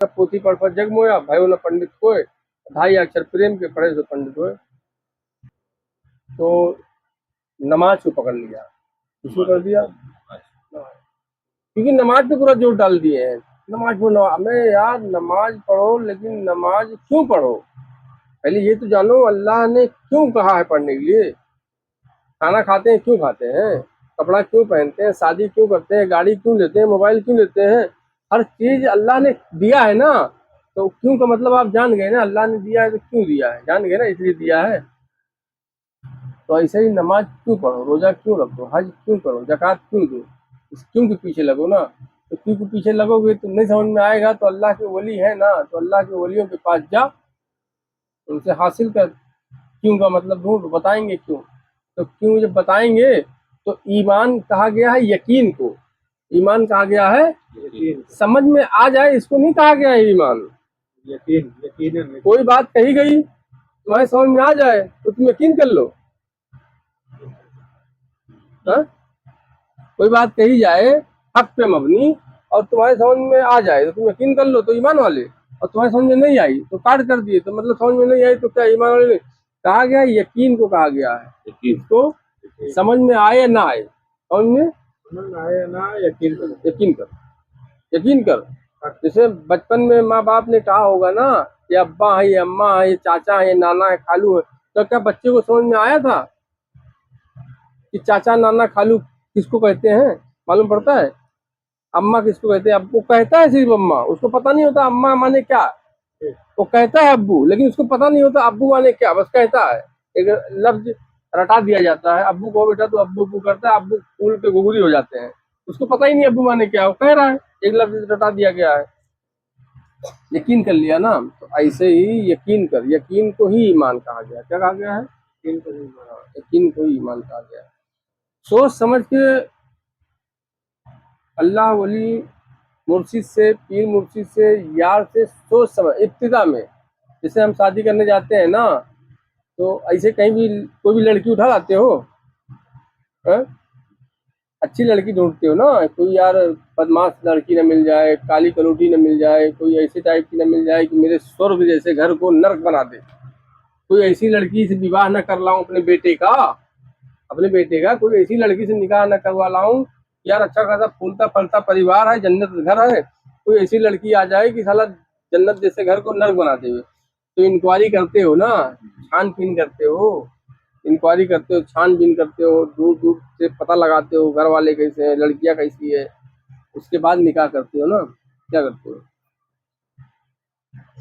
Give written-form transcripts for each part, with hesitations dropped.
पोथी पढ़ पर जग मोया, भयो न पंडित कोय, ढाई अक्षर प्रेम के पढ़े सो पंडित होए। तो नमाज को पकड़ लिया, किसको कर दिया? क्योंकि नमाज पे पूरा जोर डाल दिए हैं, नमाज पढ़ो। हमें यार नमाज पढ़ो, लेकिन नमाज क्यों पढ़ो? पहले ये तो जानो अल्लाह ने क्यों कहा है पढ़ने के लिए। खाना खाते हैं क्यों खाते हैं, कपड़ा क्यों पहनते हैं, शादी क्यों करते हैं, गाड़ी क्यों लेते हैं, मोबाइल क्यों लेते हैं, हर चीज अल्लाह ने दिया है ना। तो क्यों का मतलब आप जान गए ना, अल्लाह ने दिया है तो क्यों दिया है, जान गए ना, इसलिए दिया है। तो ऐसे ही नमाज क्यों पढ़ो, रोजा क्यों रखो, हज क्यों करो, जकात क्यों दो, इस क्यों के पीछे लगो ना। तो क्यों के पीछे लगोगे तो नहीं समझ में आएगा। तो अल्लाह के वली है ना, तो अल्लाह के वलियों के पास जा, उनसे हासिल कर। क्यों का मतलब ढूंढ, बताएंगे क्यों। तो क्यों जब बताएंगे तो ईमान कहा गया है यकीन को, ईमान कहा गया है यकीन, समझ में आ जाए, इसको नहीं कहा गया है ईमान। यकीन, यकीन। कोई बात कही गई तुम्हारे समझ में आ जाए तो तुम यकीन कर लो। हा? कोई बात कही जाए हक पे मबनी और तुम्हारे समझ में आ जाए तो तुम यकीन कर लो, तो ईमान वाले। और तुम्हारे समझ में नहीं आई तो काट कर दिए, तो मतलब समझ में नहीं आई तो क्या ईमान वाले नहीं। कहा गया है यकीन को, कहा गया है इसको, समझ में आए या ना आए, समझ में आए ना, यकीन करो। यकीन कर, यकीन कर। जैसे बचपन में माँ बाप ने कहा होगा ना, ये अब्बा है, ये अम्मा है, ये चाचा है, ये नाना है, खालू है, तो क्या बच्चे को समझ में आया था कि चाचा नाना खालू किसको कहते हैं? मालूम पड़ता है? अम्मा किसको कहते हैं? अब्बू कहता है सिर्फ अम्मा, उसको पता नहीं होता अम्मा माने क्या। वो कहता है अब्बू, लेकिन उसको पता नहीं होता अब्बू माने क्या, बस कहता है। एक लफ्ज रटा दिया जाता है, अब्बू को बेटा तो अब्बू अब्बू करता है, अब्बू फूल पे गुगरी हो जाते हैं, उसको पता ही नहीं अब्बू माने क्या, वो कह रहा है, एक लफ्ज रटा दिया गया है। यकीन कर लिया ना, तो ऐसे ही यकीन कर, यकीन को ही ईमान कहा गया। क्या कहा गया है? यकीन करो। यकीन को ही ईमान कहा गया है। सोच समझ के अल्लाह वली मुर्शिद से, पीर मुर्शिद से, यार से सोच समझ, इब्तिदा में जैसे हम शादी करने जाते हैं ना, तो ऐसे कहीं भी कोई भी लड़की उठा लाते हो, है? अच्छी लड़की ढूंढते हो ना, कोई यार बदमाश लड़की न मिल जाए, काली कलोटी न मिल जाए, कोई ऐसे टाइप की न मिल जाए कि मेरे स्वर्ग जैसे घर को नर्क बना दे। कोई ऐसी लड़की से विवाह न कर लाऊं अपने बेटे का, अपने बेटे का कोई ऐसी लड़की से निकाह न करवा लाऊं, यार अच्छा खासा फूलता फलता परिवार है, जन्नत घर है, कोई ऐसी लड़की आ जाए कि साला जन्नत जैसे घर को नर्क बना देवे। तो इंक्वायरी करते हो ना, छानबीन करते हो, इंक्वायरी करते हो, छानबीन करते हो, दूर दूर से पता लगाते हो घर वाले कैसे हैं, लड़कियां कैसी है, उसके बाद निकाह करते हो ना। क्या करते हो?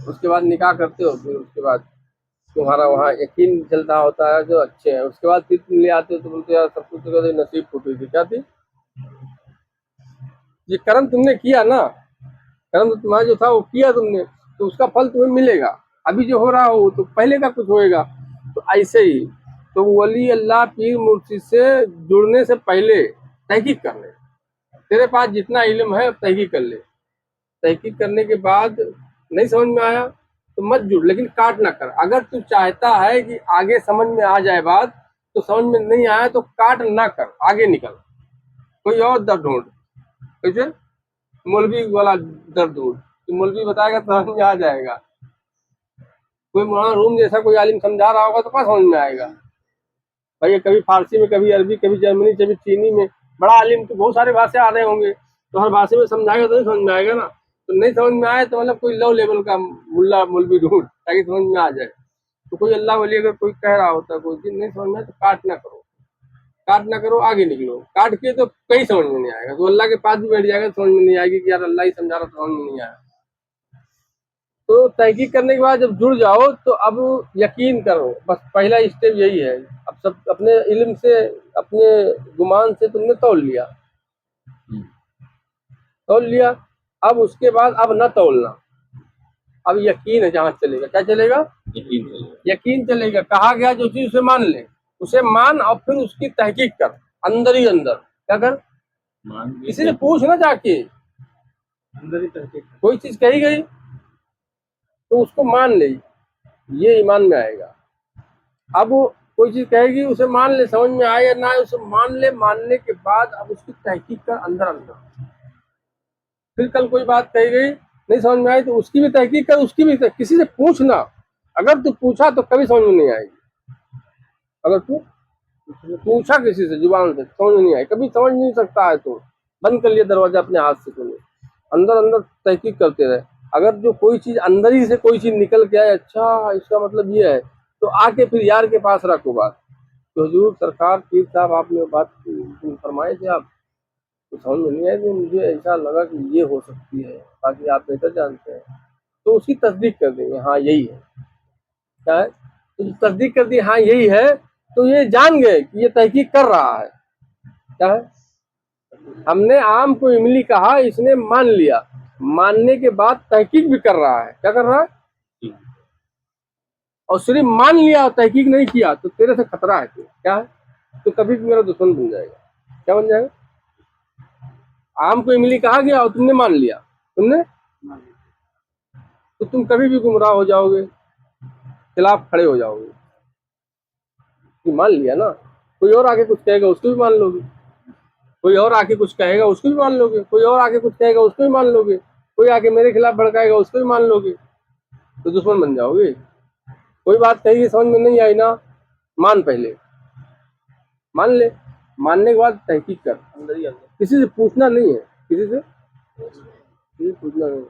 उसके बाद निकाह करते हो, फिर उसके बाद तुम्हारा वहाँ यकीन चलता होता है जो अच्छे हैं, उसके बाद फिर तुम ले आते हो तो बोलते यार सब कुछ तो कहते नसीब फूटी थी, क्या थी? ये कर्म तुमने किया ना, कर्म तुम्हारा जो था वो किया तुमने, तो उसका फल तुम्हें मिलेगा। अभी जो हो रहा हो तो पहले का कुछ होएगा। तो ऐसे ही तो वली अल्लाह पीर मुर्शिद से जुड़ने से पहले तहकीक कर ले। तेरे पास जितना इल्म है तहकीक कर ले, तहकीक करने के बाद नहीं समझ में आया तो मत जुड़, लेकिन काट ना कर। अगर तू चाहता है कि आगे समझ में आ जाए बात, तो समझ में नहीं आया तो काट ना कर, आगे निकल, कोई और दर ढूंढ। कैसे? मौलवी वाला दर ढूंढ, तो मौलवी बताएगा तो समझ में आ जाएगा। कोई मौलाना रूम जैसा कोई आलिम समझा रहा होगा तो कहाँ समझ में आएगा भाई? कभी फारसी में, कभी अरबी, कभी जर्मनी, कभी चीनी में, बड़ा आलिम तो बहुत सारे भाषा आ रहे होंगे, तो हर भाषा में समझाएगा तो नहीं समझ में आएगा ना। तो नहीं समझ में आए तो मतलब कोई लो लेवल का मुल्ला मौलवी ढूंढ, ताकि समझ में आ जाए। तो कोई अल्लाह वली अगर कोई कह रहा होता है, कोई चीज नहीं समझ में आए तो काट ना करो, काट ना करो, आगे निकलो। काट के तो कहीं समझ में नहीं आएगा, तो अल्लाह के पास भी बैठ जाएगा समझ में नहीं आएगी कि यार अल्लाह ही समझा रहा, समझ में नहीं आया। तो तहकीक करने के बाद जब जुड़ जाओ तो अब यकीन करो, बस पहला स्टेप यही है। अब सब अपने इल्म से, अपने गुमान से तुमने तौल लिया, तौल लिया। अब उसके बाद अब न तौलना, अब यकीन है जहां चलेगा। क्या चलेगा? यकीन चलेगा। कहा गया जो चीज उसे मान ले, उसे मान और फिर उसकी तहकीक कर, अंदर ही अंदर। क्या कर? किसी से पूछ ना जाके, अंदर ही तहकीक। कोई चीज कही गई तो उसको मान ले, ये ईमान में आएगा। अब वो कोई चीज कहेगी उसे मान ले, समझ में आए या ना आए उसे मान ले, मानने के बाद अब उसकी तहकीक कर अंदर अंदर। फिर कल कोई बात कही गई नहीं समझ में आई तो उसकी भी तहकीक कर, उसकी भी किसी से पूछना। अगर तू पूछा तो कभी समझ में नहीं आएगी। अगर तू पूछा किसी से जुबान से, समझ में नहीं आई, कभी समझ नहीं सकता है। तो बंद कर लिया दरवाजा अपने हाथ से, तूने अंदर अंदर तहकीक करते रहे। अगर जो कोई चीज अंदर ही से कोई चीज निकल के आए, अच्छा इसका मतलब ये है, तो आके फिर यार के पास रखो बात। तो हुजूर सरकार पीर साहब आपने बात फरमाए थे आप, तो समझ में नहीं आया कि मुझे ऐसा लगा कि ये हो सकती है, बाकी आप बेहतर जानते हैं। तो उसकी तस्दीक कर देंगे, हाँ यही है। क्या है? तो तस्दीक कर दी, हाँ यही है, तो ये जान गए कि ये तहकीक कर रहा है। क्या है? हमने आम को इमली कहा, इसने मान लिया, मानने के बाद तहकीक भी कर रहा है। क्या कर रहा है? और सिर्फ मान लिया और तहकीक नहीं किया तो तेरे से खतरा है। क्या है? तो कभी भी मेरा दुश्मन बन जाएगा। क्या बन जाएगा? आम को इमली कहा गया और तुमने मान लिया, तुमने, तो तुम कभी भी गुमराह हो जाओगे, खिलाफ खड़े हो जाओगे। कि मान लिया ना, कोई और आके कुछ कहेगा उसको भी मान लोगे, कोई और आके कुछ कहेगा उसको भी मान लोगे, कोई और आके कुछ कहेगा उसको भी मान लोगे, कोई आके मेरे खिलाफ भड़काएगा उसको भी मान लोगे, तो दुश्मन बन जाओगे। कोई बात कही समझ में नहीं आई ना, मान पहले, मान ले, मानने के बाद तहकीक कर, अंदर ही अंदर, किसी से पूछना नहीं है, किसी से पूछना नहीं।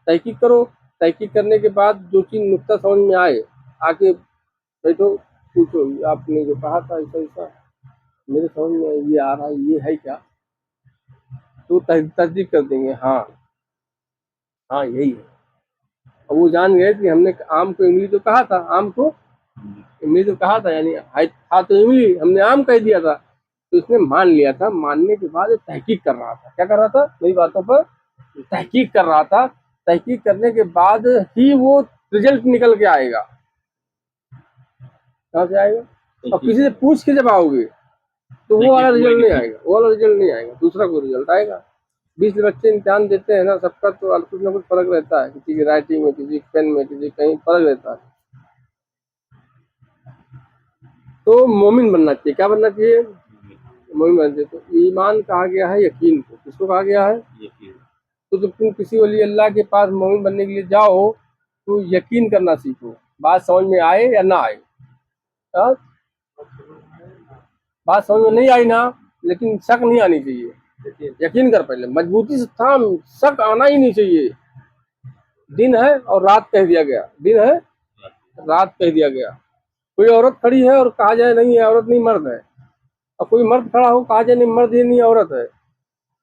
तहकीक करो, तहकीक करने के बाद जो चीज नुक्ता समझ में आए, आके बैठो, पूछो आपने जो कहा था ऐसा ऐसा मेरे समझ में ये आ रहा है, ये है क्या? तो तस्दीक कर देंगे, हाँ हाँ यही है। और वो जान गए कि हमने आम को इमली तो कहा था, आम को इमली तो कहा था, यानी था तो इमली, हमने आम कह दिया था। तो इसने मान लिया था, मानने के बाद तहकीक कर रहा था। क्या कर रहा था? मेरी बातों पर तहकीक कर रहा था। तहकीक करने के बाद ही वो रिजल्ट निकल के आएगा। कहाँ से आएगा? और किसी से पूछ के जब आओगे तो वो वाला रिजल्ट नहीं आएगा, वो वाला रिजल्ट नहीं आएगा, दूसरा कोई रिजल्ट आएगा। 20 बच्चे इम्तिहान देते हैं ना, सबका तो कुछ ना कुछ फर्क रहता है, किसी की राइटिंग में, किसी पेन में, किसी कहीं फर्क रहता है। तो मोमिन बनना चाहिए। क्या बनना चाहिए? मोमिन बनना चाहिए। तो ईमान कहा गया है यकीन को, किसको कहा गया है? तो जब तुम किसी वली अल्लाह के पास मोमिन बनने के लिए जाओ तो यकीन करना सीखो, बात समझ में आए या ना आए। हाँ? बात समझ में नहीं आई ना, लेकिन शक नहीं आनी चाहिए, यकीन कर पहले, मजबूती से थाम, शक आना ही नहीं चाहिए। दिन है और रात कह दिया गया, दिन है रात कह दिया गया। कोई औरत खड़ी है और कहा जाए नहीं है औरत नहीं मर्द है, और कोई मर्द खड़ा हो कहा जाए नहीं मर्द ये नहीं औरत है,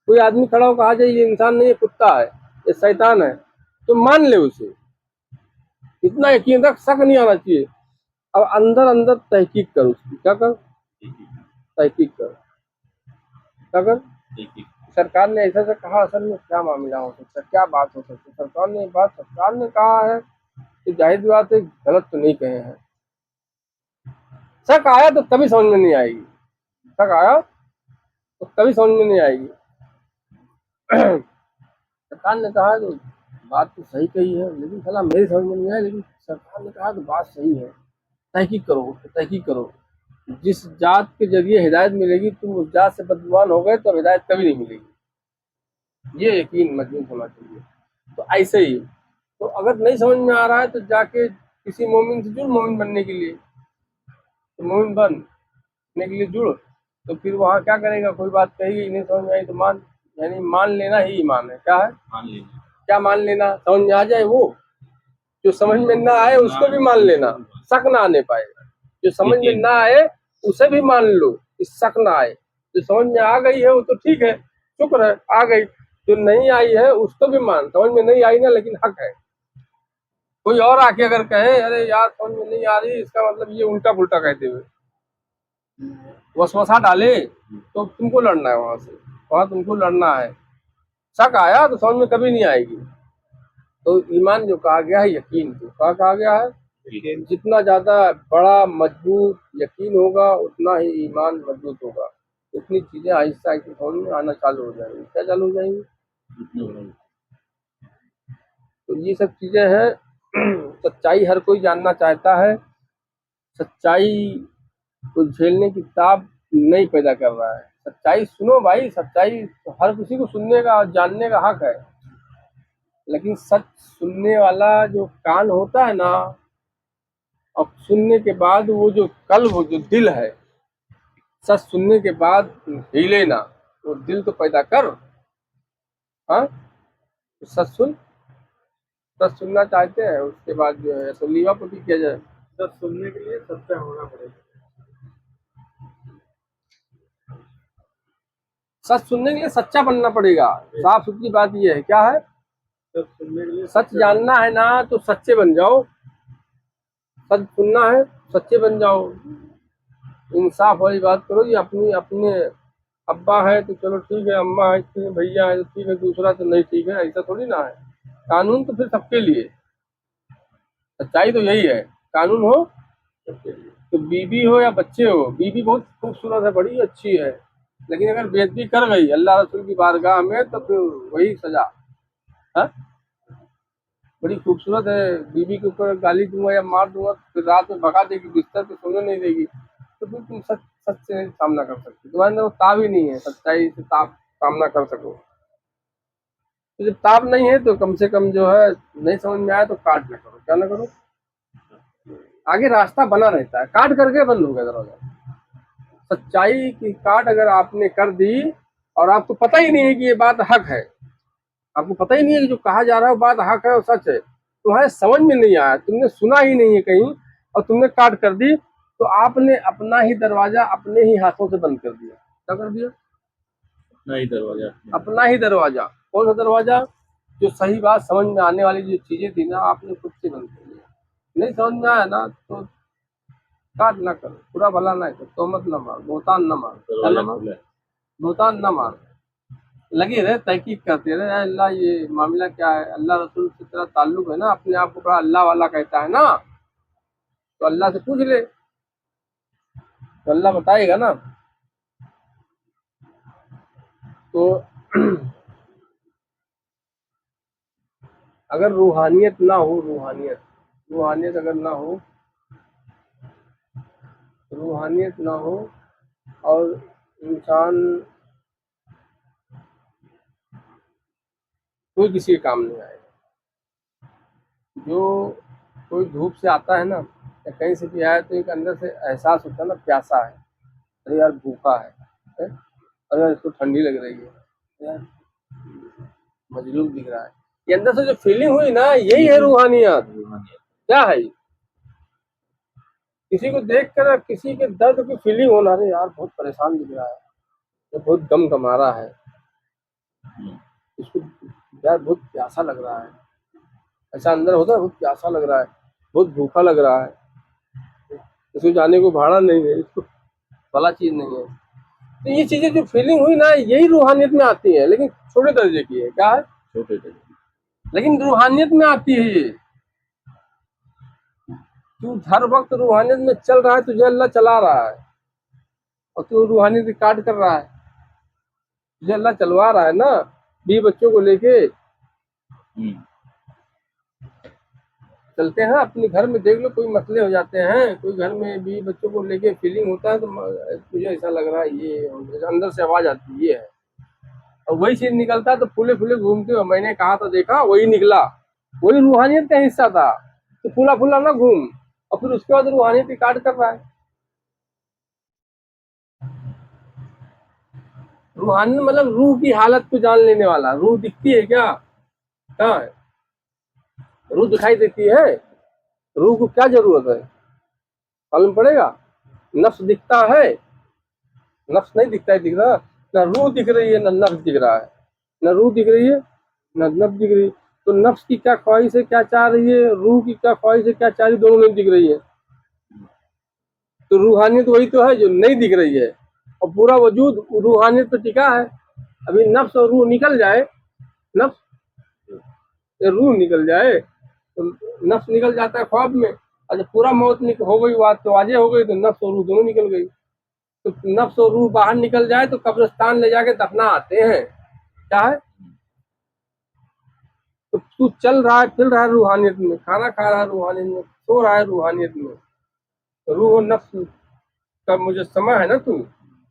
कोई आदमी खड़ा हो कहा जाए ये इंसान नहीं है कुत्ता है, ये शैतान है, तो मान ले उसे, इतना यकीन रख, शक नहीं आना चाहिए। अब अंदर अंदर तहकीक कर उसकी। क्या कर? तहकीक कर। क्या कर? सरकार ने ऐसा कहा, असल में क्या मामला हो सकता है, क्या बात हो सकती है? सरकार ने कहा है कि जाहिर सी बात है, गलत तो नहीं कहे हैं। शक आया तो कभी समझ में नहीं आएगी, शक आया तो कभी समझ में नहीं आएगी। सरकार ने कहा तो बात तो सही कही है, लेकिन साला मेरी समझ में नहीं आया, लेकिन सरकार ने कहा तो बात सही है। तहकीक करो, तहकीक करो। जिस जात के जरिए हिदायत मिलेगी, तुम उस जात से बदगुमान हो गए तो हिदायत कभी नहीं मिलेगी। ये यकीन मजबूत होना चाहिए। तो ऐसे ही, तो अगर नहीं समझ में आ रहा है तो जाके किसी मोमिन से जुड़, मोमिन बनने के लिए, तो मोमिन बनने के लिए जुड़। तो फिर वहाँ क्या करेगा? कोई बात कही नहीं समझ में आई तो मान, यानी मान लेना ही ईमान है। क्या है? क्या मान लेना? समझ में आ जाए वो, जो समझ में ना आए उसको भी मान लेना, शक ना आने पाए। जो समझ में ना आए उसे भी मान लो, इस शक ना आए। जो समझ में आ गई है वो तो ठीक है, शुक्र है आ गई। जो नहीं आई है उसको भी मान, समझ में नहीं आई ना, लेकिन हक है। कोई और आके अगर कहे अरे यार समझ में नहीं आ रही, इसका मतलब ये उल्टा पुल्टा कहते हुए वसवसा डाले, तो तुमको लड़ना है वहां से, वहां तुमको लड़ना है। शक आया तो समझ में कभी नहीं आएगी। तो ईमान जो कहा गया है यकीन को, क्या कहा गया है? जितना ज्यादा बड़ा मजबूत यकीन होगा उतना ही ईमान मजबूत होगा। इतनी चीजें आहिस्ता आहिस्ता समझ में आना चालू हो जाएंगी। क्या चालू हो जाएंगी? तो ये सब चीजें हैं। सच्चाई हर कोई जानना चाहता है, सच्चाई को झेलने की ताब नहीं पैदा कर रहा है। सच्चाई सुनो भाई, सच्चाई तो हर किसी को सुनने का और जानने का हक है। लेकिन सच सुनने वाला जो कान होता है ना, और सुनने के बाद वो जो कल्ब, वो जो दिल है, सच सुनने के बाद हिले ना, वो दिल तो पैदा कर। हाँ, तो सच सुनना चाहते हैं, उसके बाद जो है सो लीवापति किया जाए। सब सुनने के लिए सच्चा होना पड़ेगा। सच सुनने के लिए सच्चा बनना पड़ेगा। साफ सुथरी बात ये है, क्या है, सब सुनने के लिए सच जानना है ना तो सच्चे बन जाओ। सच सुनना है, सच्चे बन जाओ। इंसाफ वाली बात करो। ये अपनी अपने अब्बा है तो चलो ठीक है, अम्मा है ठीक है, भैया है तो ठीक है, दूसरा तो नहीं ठीक है, ऐसा थोड़ी ना है। कानून तो फिर सबके लिए, सच्चाई तो यही है, कानून हो सबके लिए। तो बीवी हो या बच्चे हो, बीवी बहुत खूबसूरत है, बड़ी अच्छी है, लेकिन अगर बेइज्जती कर गई अल्लाह रसूल की बारगाह में तो फिर वही सजा। हाँ? बड़ी खूबसूरत है, बीवी के ऊपर गाली दूंगा या मार दूंगा तो फिर रात में भगा देगी, बिस्तर पे सोने नहीं देगी, तो फिर तुम सच सच से सामना कर सकते, तुम्हारे अंदर वो ताब ही नहीं है सच्चाई से ताब सामना कर सको। तो जब ताब नहीं है तो कम से कम जो है, नहीं समझ में आया तो काट ना करो, क्या ना करो, आगे रास्ता बना रहता है, काट करके बंद हो गया दरवाजा। सच्चाई की काट अगर आपने कर दी और आपको पता ही नहीं है कि ये बात हक है, आपको पता ही नहीं है कि जो कहा जा रहा है वो बात हक है और सच है, तुम्हारे समझ में नहीं आया, तुमने सुना ही नहीं है कहीं और तुमने काट कर दी, तो आपने अपना ही दरवाजा अपने ही हाथों से बंद कर दिया। क्या कर दिया? नहीं दरवाजा अपना ही दरवाजा। कौन सा दरवाजा? जो सही बात समझ में आने वाली जो चीजें थी ना, आपने खुद से बंद कर दिया। नहीं समझ में आया ना तो काट ना करो, बुरा भला ना करो, तोहमत न मार, बोहतान न मार, क्या न मार, बोहतान न मार। लगे रहे, तहकीक करते रहे, "यार अल्लाह ये मामला क्या है, अल्लाह रसूल से तेरा ताल्लुक है ना, अपने आप को बड़ा अल्लाह वाला कहता है ना, तो अल्लाह से पूछ ले, तो अल्लाह बताएगा ना। तो अगर रूहानियत ना हो, रूहानियत अगर ना हो, रूहानियत ना हो और इंसान कोई किसी के काम नहीं आएगा। जो कोई धूप से आता है ना या कहीं से भी आया तो एक अंदर से एहसास होता है ना, प्यासा है, अरे यार भूखा है? अरे यार इसको ठंडी लग रही है, यार मजलूब दिख रहा है, ये अंदर से जो फीलिंग हुई ना, यही है रूहानियत। क्या है ये? किसी को देख कर किसी के दर्द की फीलिंग होना, अरे यार बहुत परेशान दिख रहा है, ये बहुत गम गमा रहा है, इसको यार बहुत प्यासा लग रहा है, ऐसा अंदर होता है, बहुत प्यासा लग रहा है, बहुत भूखा लग रहा है, इसको जाने को भाड़ा नहीं है, इसको भला चीज नहीं है। तो ये चीजें जो फीलिंग हुई ना, यही रूहानियत में आती है, लेकिन छोटे दर्जे की है। क्या है? छोटे दर्जे, लेकिन रूहानियत में आती है ये। तू हर वक्त रूहानियत में चल रहा है, तुझे अल्लाह चला रहा है, और तू रूहानियत रिकॉर्ड कर रहा है, तुझे अल्लाह चलवा रहा है ना, 20 बच्चों को लेके चलते हैं। अपने घर में देख लो, कोई मसले हो जाते हैं, कोई घर में 20 बच्चों को लेके फीलिंग होता है तो तुझे ऐसा लग रहा है, ये अंदर से आवाज आती है, ये है, और वही चीज निकलता है तो फूले फूले घूमते हो, मैंने कहा था देखा, वही निकला, वही रूहानियत का हिस्सा था। तो फूला फूला ना घूम, और फिर उसके बाद रूहानियत रिकॉर्ड कर रहा है। रूहानियत मतलब रूह की हालत को जान लेने वाला। रूह दिखती है क्या? कहाँ है? रूह दिखाई देती है? रूह को क्या जरूरत है, मालूम पड़ेगा? नफ्स दिखता है? नफ्स नहीं दिखता है, दिख रहा, ना रूह दिख रही है ना नफ्स दिख रहा है, ना रूह दिख रही है ना नफ्स दिख रही है। तो नफ्स की क्या ख्वाहिश है, क्या चाह रही है, रूह की क्या ख्वाहिश है, क्या चाह रही, दोनों नहीं दिख रही है। तो रूहानियत वही तो है जो नहीं दिख रही है, और पूरा वजूद रूहानियत पे टिका है। अभी नफ्स और रूह निकल जाए, नफ्स या रूह निकल जाए, तो नफ्स निकल जाता है ख्वाब में, और जब पूरा मौत हो गई, बात तो वाजे हो गई, तो नफ्स और रूह दोनों निकल गई। तो नफ्स और रूह बाहर निकल जाए तो कब्रिस्तान ले जाके दफना आते हैं। क्या है? तो तू चल रहा है, फिर रहा है रूहानियत में, खाना खा रहा है रूहानियत में, सो रहा है रूहानियत में, तो रूह और नफ्स का मुझे समय है ना, तू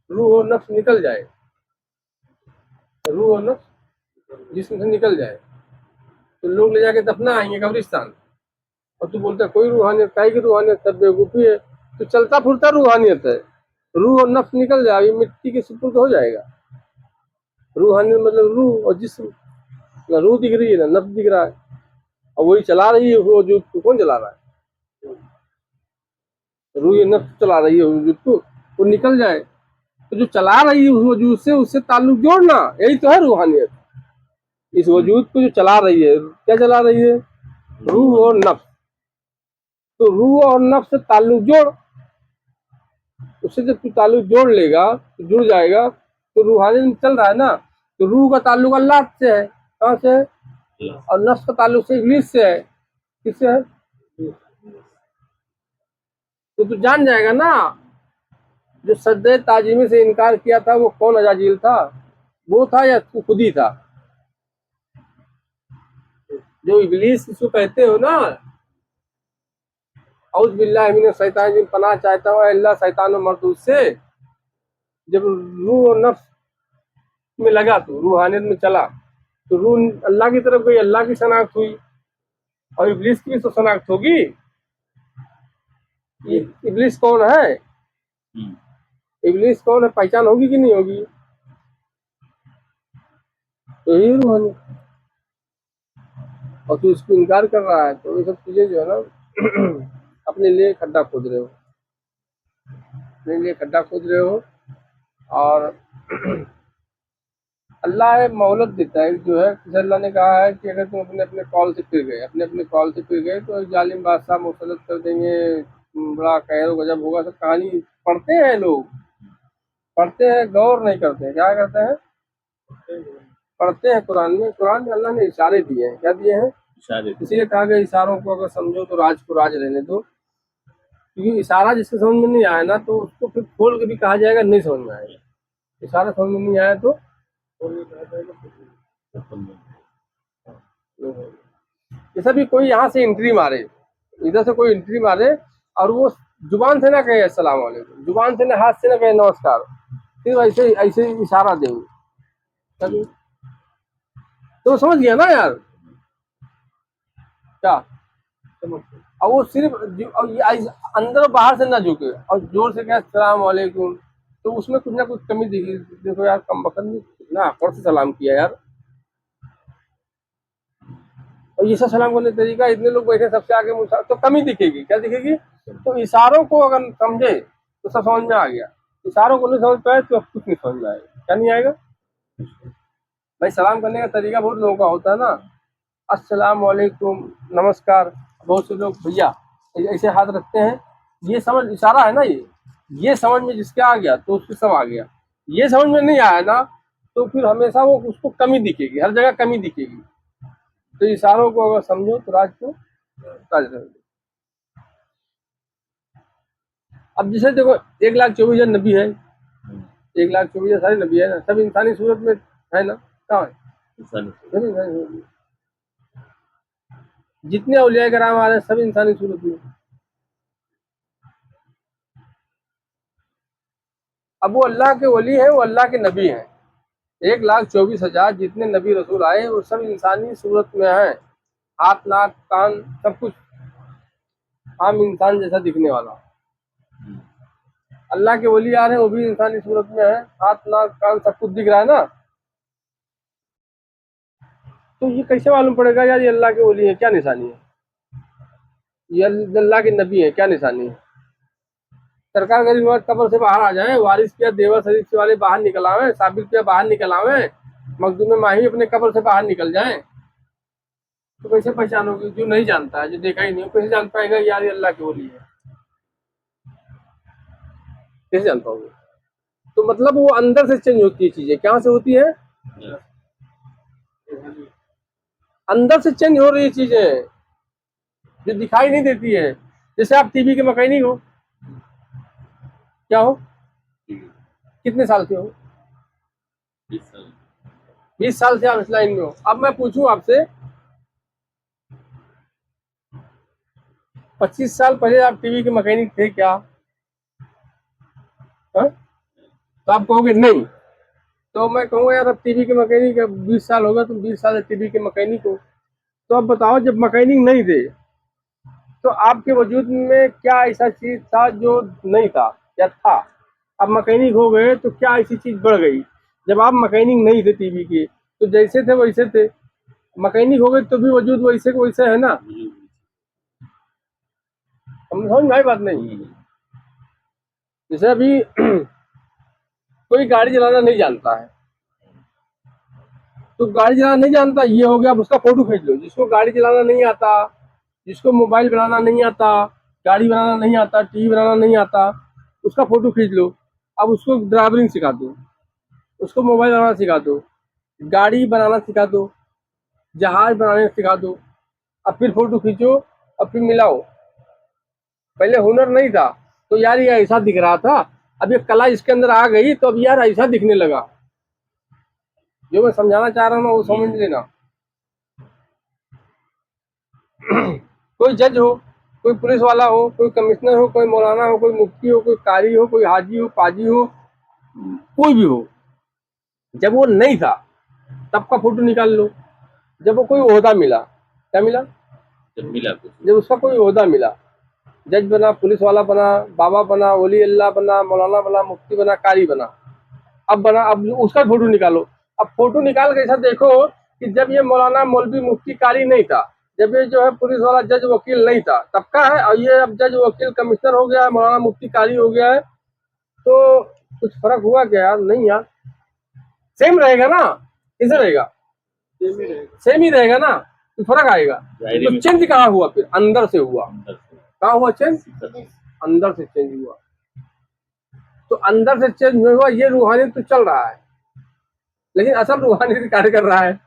रूह और नफ्स निकल जाए, रूह और नफ्स जिस्म से निकल जाए, तो लोग ले जाके दफना आएंगे कब्रिस्तान, और तू बोलता है कोई रूहानियत, काहे की रूहानियत, सब बेवकूफी है। तो चलता फिरता रूहानियत है। रूह और नफ्स निकल जाए, मिट्टी के सुपुर्द हो जाएगा। रूहानियत मतलब रूह और जिस्म, ना रूह दिख रही है ना नफ्स दिख रहा है, और वही चला रही है वो वजूद को। कौन चला रहा है? रूह ये नफ्स चला रही है वजूद को, वो निकल जाए। तो जो चला रही है उस वजूद से, उससे ताल्लुक जोड़ना, यही तो है रूहानियत। इस वजूद को जो चला रही है, क्या चला रही है? रूह और नफ्स। तो रूह और नफ्स से ताल्लुक जोड़, उससे जब तू ताल्लुक जोड़ लेगा तो जुड़ जाएगा। तो रूहानियत में चल रहा है ना, तो रूह का ताल्लुक अल्लाह से है। कहाँ से है? और नफ्स का ताल्लुक से इब्लीस से है। किससे है? तो तू जान जाएगा ना, जो सज्दे ताजीमी से इनकार किया था वो कौन अजाजील था? वो था या तू खुद ही था? जो इब्लीस जिसको कहते हो ना, औज़ बिल्लाहि मिनश शैतानिर रजीम, पनाह चाहता हूँ अल्लाह शैतान और मरदूद से। जब रूह और नफ्स में लगा, तो रूहानियत में चला, तो रूह अल्लाह की तरफ गई, अल्लाह की शनाख्त हुई। और इब्लीस की भी तो शनाख्त होगी। ये इब्लीस कौन है? इब्लीस कौन है, पहचान होगी कि नहीं होगी? तो यही रूहानियत। और तू इसको इनकार कर रहा है, तो ये सब चीजें जो है ना अपने लिए खड्डा खोद रहे हो, अपने लिए खड्डा खोद रहे हो। और अल्लाह मोहलत देता है, जो है जैसे अल्लाह ने कहा है कि अगर तुम अपने अपने कॉल से फिर गए, अपने अपने कॉल से फिर गए, तो एक जालिम बादशाह मुसल्लत कर देंगे, बड़ा कहर गजब होगा। सब कहानी पढ़ते हैं लोग, पढ़ते हैं, गौर नहीं करते हैं। क्या करते हैं? पढ़ते हैं। कुरान में अल्लाह ने इशारे दिए हैं। क्या दिए हैं? इसीलिए कहा गया इशारों को अगर समझो तो राज को राज रहने दो। क्योंकि इशारा जिसके समझ में नहीं आया ना, तो उसको फिर खोल के भी कहा जाएगा नहीं समझ में आएगा। इशारा समझ में नहीं आया तो जैसा भी कोई यहाँ से एंट्री मारे, इधर से कोई एंट्री मारे, और वो जुबान से ना कहे अस्सलाम वालेकुम, जुबान से ना, हाथ से ना कहे नमस्कार, फिर ऐसे ऐसे इशारा दे, तो समझ गया ना यार क्या? और वो सिर्फ और ये अंदर और बाहर से ना झुके, और जोर से कहे अस्सलाम वालेकुम, तो उसमें कुछ ना कुछ कमी दिखी। देखो यार, कम वक्त ने कितना अकड़ से सलाम किया यार। और ये सब सलाम करने का तरीका, इतने लोग बैठे सबसे आगे मुझे, तो कमी दिखेगी। क्या दिखेगी? तो इशारों को अगर समझे तो सब समझ में आ गया। इशारों को नहीं समझ पाए तो कुछ नहीं समझ में आएगा। क्या नहीं आएगा भाई? सलाम करने का तरीका बहुत लोगों का होता है ना, अस्सलाम वालेकुम, नमस्कार। बहुत से लोग भैया ऐसे हाथ रखते हैं, ये समझ इशारा है ना, ये समझ में जिसके आ गया तो उसको सब आ गया। ये समझ में नहीं आया ना, तो फिर हमेशा वो उसको कमी दिखेगी, हर जगह कमी दिखेगी। तो इशारों को अगर समझो तो राज को राज रहे। अब जैसे देखो, 1,24,000 नबी है, 1,24,000 सारे नबी है ना, सब इंसानी सूरत में है ना? कहाँ है? सब इंसानी सूरत में। जितने औलिया कराम आ रहे हैं सब इंसानी सूरत में। अब वो अल्लाह के वली हैं, वो अल्लाह के नबी हैं। 1,24,000 जितने नबी रसूल आए वो सब इंसानी सूरत में हैं। हाथ, नाक, कान, सब कुछ आम इंसान जैसा दिखने वाला। अल्लाह के वली आ रहे हैं, वो भी इंसानी सूरत में है, हाथ, नाक, कान, सब कुछ दिख रहा है ना। तो ये कैसे मालूम पड़ेगा यार ये अल्लाह के वली है? क्या निशानी है? ये अल्लाह के नबी है, क्या निशानी है? सरकार गरीब नवाज कब्र से बाहर आ जाए, वारिस किया देवर शरीफ से वाले बाहर निकल आवे, साबिर किया बाहर निकल आवे, मखदूम माही अपने कब्र से बाहर निकल जाए, तो कैसे पहचानोगे? जो नहीं जानता है, जो देखा ही नहीं, कैसे जान पाएगा यार ये अल्लाह के वली है? कैसे जान पाओगे? तो मतलब वो अंदर से चेंज होती है चीजें। कहाँ से होती है? अंदर से चेंज हो रही है चीजें, जो दिखाई नहीं देती है। जैसे आप टीवी के मैकेनिक हो, क्या हो? कितने साल के हो? 20 साल से आप इस लाइन में हो। अब मैं पूछूं आपसे, 25 साल पहले आप टीवी के मैकेनिक थे क्या? हा? तो आप कहोगे नहीं। तो मैं कहूँगा यार अब टीवी के मैकेनिक, 20 साल हो गया, तुम 20 साल से टीवी के मैकेनिक हो, तो अब बताओ, जब मैकेनिक नहीं थे तो आपके वजूद में क्या ऐसा चीज था जो नहीं था या था? अब मैकेनिक हो गए तो क्या ऐसी चीज बढ़ गई? जब आप मैकेनिक नहीं थे टीवी के तो जैसे थे वैसे थे, मैकेनिक हो गए तो भी वजूद वैसे को वैसे है ना। हम समझ में आई बात नहीं? जैसे अभी कोई गाड़ी चलाना नहीं जानता है, तो गाड़ी चलाना नहीं जानता, ये हो गया, अब उसका फोटो खींच लो। जिसको गाड़ी चलाना नहीं आता, जिसको मोबाइल बनाना नहीं आता, गाड़ी बनाना नहीं आता, टीवी बनाना नहीं आता, उसका फोटो खींच लो। अब उसको ड्राइवरिंग सिखा दो, उसको मोबाइल बनाना सिखा दो, गाड़ी बनाना सिखा दो, जहाज बनाने सिखा दो। अब फिर फोटो खींचो, अब फिर मिलाओ। पहले हुनर नहीं था तो यार ये ऐसा दिख रहा था, अब ये कला इसके अंदर आ गई तो अब यार ऐसा दिखने लगा। जो मैं समझाना चाह रहा हूँ ना वो समझ लेना। कोई जज हो, कोई पुलिस वाला हो, कोई कमिश्नर हो, कोई मौलाना हो, कोई मुफ्ती हो, कोई कारी हो, कोई हाजी हो, पाजी हो, कोई भी हो, जब वो नहीं था तब का फोटो निकाल लो। जब वो कोई ओहदा मिला, क्या मिला? जब मिला कुछ जब उसका कोई ओहदा मिला, जज बना, पुलिस वाला बना, बाबा बना, वली अल्लाह बना, मौलाना बना, मुफ्ती बना, कारी बना, अब बना, अब उसका फोटो निकालो। अब फोटो निकाल के ऐसा देखो कि जब ये मौलाना, मौलवी, मुफ्ती, कारी नहीं था, जब ये जो है पुलिस वाला, जज, वकील नहीं था, तब का है, और ये अब जज, वकील, कमिश्नर हो गया है, मौलाना, मुफ्ती, कारी हो गया है, तो कुछ फर्क हुआ क्या यार? नहीं यार, सेम रहेगा ना। कैसे रहेगा? सेम ही रहेगा। सेम ही रहेगा ना, तो फर्क आएगा। जाहिर तो में चेंज कहाँ हुआ? फिर अंदर से हुआ। अंदर से कहाँ हुआ चेंज? अंदर से चेंज हुआ। तो अंदर से चेंज हुआ, ये रूहानियत तो चल रहा है, लेकिन असल रूहानियत कार्य कर रहा है।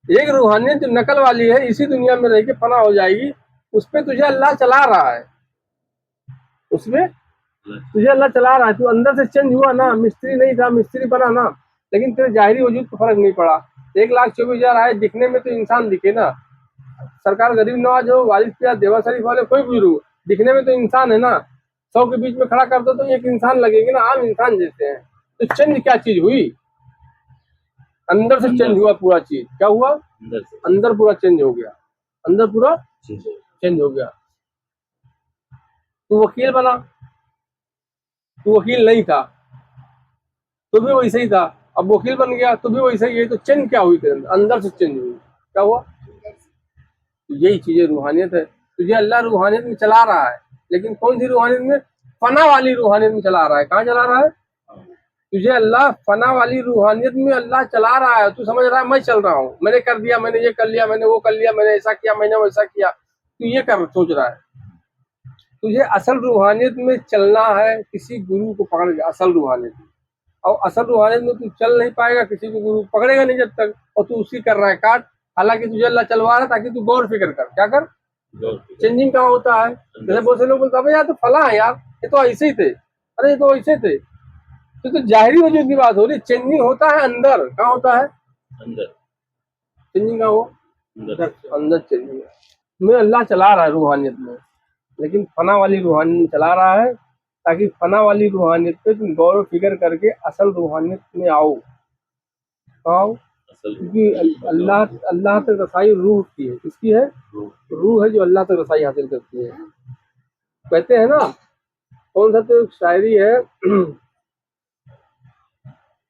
एक रूहानियत जो नकल वाली है, इसी दुनिया में रह के फना हो जाएगी, उस पे तुझे अल्लाह चला रहा है, उसमें तुझे अल्लाह चला रहा है। तू अंदर से चेंज हुआ ना, मिस्त्री नहीं था, मिस्त्री बना ना, लेकिन तेरे जाहिरी वजूद को फर्क नहीं पड़ा। 1,24,000 आए, दिखने में तो इंसान दिखे ना। सरकार गरीब नवाज हो, वारिस पिया, देवा शरीफ वाले, कोई भी हो, दिखने में तो इंसान है ना। 100 के बीच में खड़ा कर दो तो एक इंसान लगेगी ना, आम इंसान जैसे हैं। तो चेंज क्या चीज हुई? अंदर से चेंज हुआ पूरा चीज। क्या हुआ? अंदर से अंदर पूरा चेंज हो गया, अंदर पूरा चीज चेंज हो गया। तू वकील बना, तू वकील नहीं था तो भी वैसे ही था, अब वकील बन गया तो भी वैसे ही है। तो चेंज क्या हुई तेरे अंदर? अंदर से चेंज हुई। क्या हुआ? तो यही चीजें रूहानियत है। तुझे अल्लाह रूहानियत में चला रहा है, लेकिन कौन सी रूहानियत में? फना वाली रूहानियत में चला रहा है। कहाँ चला रहा है? तुझे अल्लाह फना वाली रूहानियत में अल्लाह चला रहा है। तू समझ रहा है मैं चल रहा हूँ, मैंने कर दिया, मैंने ये कर लिया, मैंने वो कर लिया, मैंने ऐसा किया, मैंने वैसा किया, तू ये कर सोच रहा है। तुझे असल रूहानियत में चलना है, किसी गुरु को पकड़ के, असल रूहानियत में। और असल रूहानियत में तू चल नहीं पाएगा, किसी को गुरु पकड़ेगा नहीं जब तक, और तू उसी कर रहा है काट। हालांकि तुझे अल्लाह चलवा रहा है ताकि तू गौर फिक्र कर। क्या कर? चेंजिंग कहाँ होता है? जैसे बहुत से लोग बोलते हैं यार तो फला है यार, ये तो ऐसे ही थे, अरे ये तो ऐसे थे। तो जाहिरी वजूद की बात हो रही, चेंजिंग होता है अंदर। कहाँ होता है अंदर? चेंजिंग? कहाँ हो? अंदर अंदर चेंजिंग में अल्लाह चला रहा है रूहानियत में, लेकिन फना वाली रूहानियत में चला रहा है, ताकि फना वाली रूहानियत पे तुम गौर व फिक्र करके असल रूहानियत में आओ। आओ, असल क्योंकि अल्लाह अल्लाह तक रसाई रूह की है। किसकी है? रूह है जो अल्लाह तक रसाई हासिल करती है। कहते हैं ना, कौन सा तो एक शायरी है,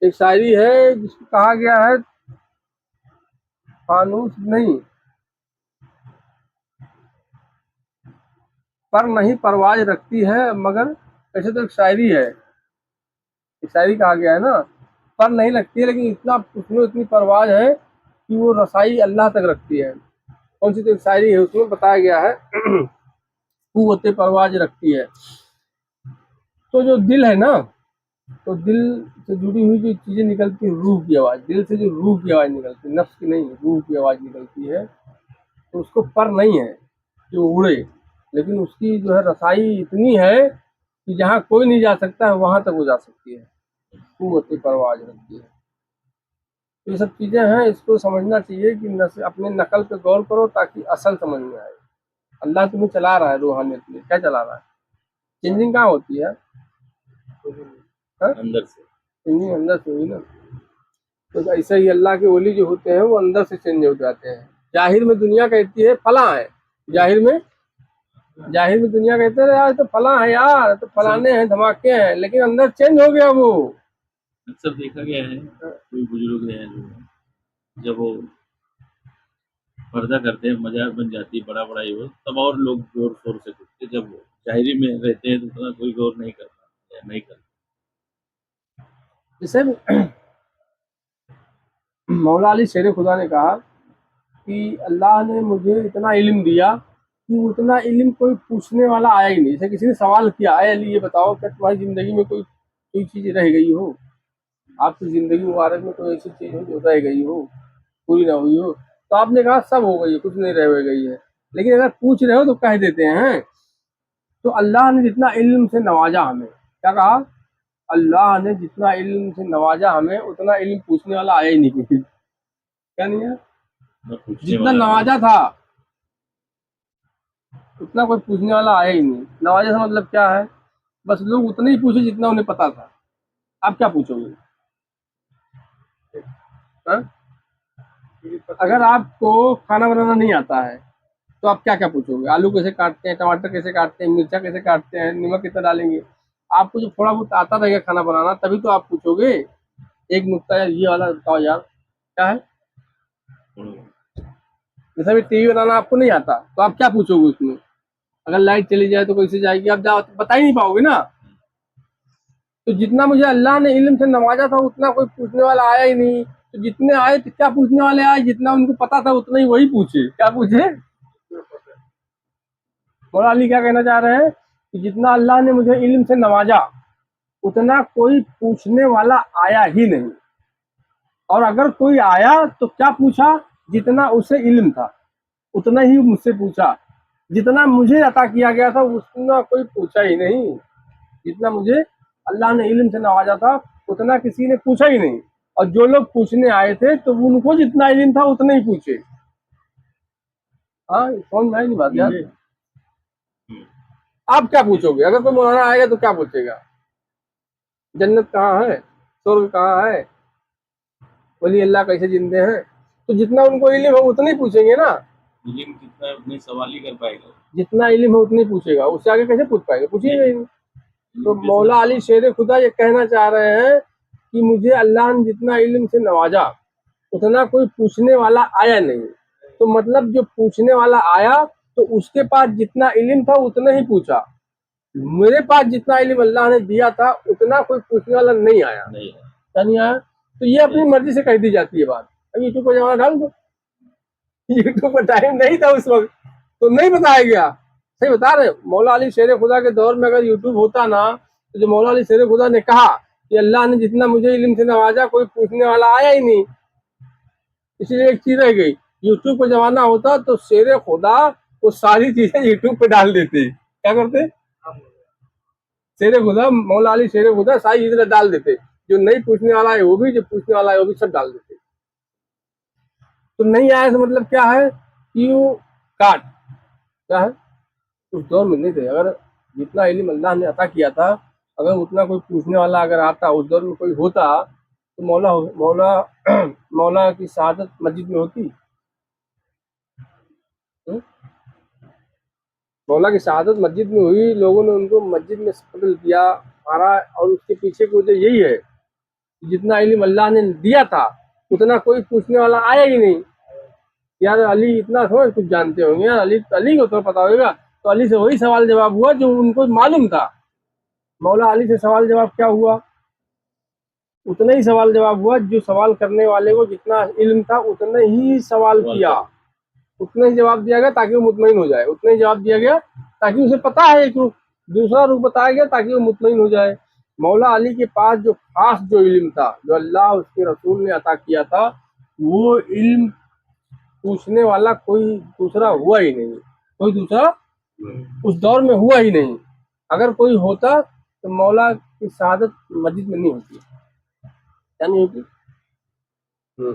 एक शायरी है जिसको कहा गया है, फानूस नहीं पर नहीं परवाज रखती है मगर, ऐसे तो एक शायरी है, एक शायरी कहा गया है ना, पर नहीं लगती है लेकिन इतना उसमें इतनी परवाज है कि वो रसाई अल्लाह तक रखती है। कौन सी तो एक शायरी है, उसमें बताया गया है कुव्वते परवाज रखती है। तो जो दिल है ना, तो दिल से जुड़ी हुई जो चीजें निकलती है, रूह की आवाज, दिल से जो रूह की आवाज निकलती है, नफ्स की नहीं, रूह की आवाज निकलती है, तो उसको पर नहीं है कि वो उड़े, लेकिन उसकी जो है रसाई इतनी है कि जहाँ कोई नहीं जा सकता है वहां तक वो जा सकती है। कुव्वते परवाज रखती है। तो ये सब चीजें हैं, इसको समझना चाहिए कि अपने नकल पे गौर करो ताकि असल समझ में आए। अल्लाह तुम्हें चला रहा है रूहानियत में। क्या चला रहा है? चेंजिंग कहाँ होती है? हाँ? अंदर से चेंजिंग अंदर से हुई ना। तो ऐसे ही अल्लाह के वली जो होते हैं वो अंदर से चेंज हो जाते हैं। जाहिर में दुनिया कहती है फला है, जाहिर में दुनिया कहते हैं यार तो फला है यार, तो फलाने हैं, धमाके हैं, लेकिन अंदर चेंज हो गया वो। अक्सर देखा गया है कोई बुजुर्ग हैं जो जब वो पर्दा करते हैं मजाक बन जाती है बड़ा बड़ा ही हो तब और लोग जोर शोर से कुटते जब वो जाहिरी में रहते हैं तो उतना कोई गौर नहीं करता या नहीं करता। जैसे मौला अली शेर खुदा ने कहा कि अल्लाह ने मुझे इतना इल्म दिया कि उतना इल्म कोई पूछने वाला आया ही नहीं। जैसे किसी ने सवाल किया, अरे अली ये बताओ क्या तुम्हारी जिंदगी में कोई कोई चीज रह गई हो, आपकी जिंदगी मुबारक में कोई ऐसी चीज हो जो रह गई हो, पूरी ना हुई हो? तो आपने कहा सब हो गई है, कुछ नहीं रह गई है। लेकिन अगर पूछ रहे हो तो कह देते हैं। तो अल्लाह ने जितना इल्म से नवाजा हमें, क्या कहा, अल्लाह ने जितना इल्म से नवाजा हमें उतना इल्म पूछने वाला आया ही नहीं किसी। क्या नहीं है? न पूछने जितना वाला नहीं। नवाजा था उतना कोई पूछने वाला आया ही नहीं। नवाजा से मतलब क्या है? बस लोग उतना ही पूछे जितना उन्हें पता था। आप क्या पूछोगे? हाँ? अगर आपको खाना बनाना नहीं आता है तो आप क्या क्या पूछोगे? आलू कैसे काटते हैं, टमाटर कैसे काटते हैं, मिर्चा कैसे काटते हैं, नमक कितना डालेंगे? आपको जो थोड़ा बहुत आता रहेगा खाना बनाना तभी तो आप पूछोगे। एक नुक्ता यार ये वाला बताओ यार, क्या है? जैसे भी टीवी बनाना आपको नहीं आता तो आप क्या पूछोगे उसमें? अगर लाइट चली जाए तो कैसे जाएगी, आप बता ही नहीं पाओगे ना। तो जितना मुझे अल्लाह ने इल्म से नवाजा था उतना कोई पूछने वाला आया ही नहीं। तो जितने आए तो क्या पूछने वाले आए, जितना उनको पता था उतना ही वही पूछे। क्या पूछे? मौला अली क्या कहना चाह रहे हैं कि जितना अल्लाह ने मुझे इल्म से नवाजा उतना कोई पूछने वाला आया ही नहीं। और अगर कोई आया तो क्या पूछा? जितना उसे इल्म था उतना ही मुझसे पूछा। जितना मुझे अता किया गया था उतना कोई पूछा ही नहीं। जितना मुझे अल्लाह ने इल्म से नवाजा था उतना किसी ने पूछा ही नहीं। और जो लोग पूछने आए थे तो उनको जितना इल्म था उतना ही पूछे। हाँ, कौन में नहीं बात यार। आप क्या पूछोगे? अगर कोई मौलाना आएगा तो क्या पूछेगा? जन्नत कहाँ है, स्वर्ग कहाँ है, वली अल्लाह कैसे जिंदे हैं? तो जितना उनको इल्म है उतना ही पूछेंगे ना। इल्म कितना है उतने सवाल ही कर पाएगा। जितना इल्म है उतना ही पूछेगा, उससे आगे कैसे पूछ पाएगा? पूछेगा ही नहीं। तो इल्म मौला अली शेर खुदा ये कहना चाह रहे हैं कि मुझे अल्लाह ने जितना इल्म से नवाजा उतना कोई पूछने वाला आया नहीं। तो मतलब जो पूछने वाला आया तो उसके पास जितना इल्म था उतना ही पूछा। मेरे पास जितना इल्म अल्लाह ने दिया था उतना कोई पूछने वाला नहीं आया। नहीं है। क्या नहीं आया? तो ये अपनी मर्जी से कह दी जाती है बात। अब यूट्यूब पर जमाना डाल दो, यूट्यूब पर टाइम नहीं था उस वक्त तो नहीं बताया गया। सही बता रहे। मौला अली शेर खुदा के दौर में अगर यूट्यूब होता ना तो जो मौला अली शेर खुदा ने कहा कि अल्लाह ने जितना मुझे इल्म से नवाजा कोई पूछने वाला आया ही नहीं, इसलिए एक चीज रह गई। यूट्यूब पर जमाना होता तो शेर खुदा वो सारी चीजें यूट्यूब पे डाल देते। क्या करते? शेर खुदा, मौला अली शेर खुदा सारी चीजें डाल देते। जो नहीं पूछने वाला है वो भी, जो पूछने वाला है वो भी, सब डाल देते। तो नहीं आया तो मतलब क्या है कि वो काट, क्या है, उस दौर में नहीं थे। अगर जितना इल्म अल्लाह ने अता किया था अगर उतना कोई पूछने वाला अगर आता, उस दौर में कोई होता तो मौला मौला मौला की शहादत मस्जिद में होती। हम्म? मौला की शहादत मस्जिद में हुई, लोगों ने उनको मस्जिद में कत्ल किया, मारा। और उसके पीछे की वजह यही है कि जितना इल्म अल्लाह ने दिया था उतना कोई पूछने वाला आया ही नहीं। यार अली इतना थोड़ा कुछ जानते होंगे यार, अली अली को तो पता होगा। तो अली से वही सवाल जवाब हुआ जो उनको मालूम था। मौला अली से सवाल जवाब क्या हुआ? उतना ही सवाल जवाब हुआ जो सवाल करने वाले को जितना इल्म था उतना ही सवाल किया, उतना ही जवाब दिया गया ताकि वो मुतमईन हो जाए। उतना ही जवाब दिया गया ताकि उसे पता है एक रुख, दूसरा रुख बताया गया ताकि वो मुतमईन हो जाए। मौला अली के पास जो खास जो इल्म था, जो अल्लाह उसके रसूल ने अता किया था, वो इल्म पूछने वाला कोई दूसरा हुआ ही नहीं। कोई दूसरा उस दौर में हुआ ही नहीं। अगर कोई होता तो मौला की शहादत मस्जिद में नहीं होती। क्या नहीं होती? हम्म।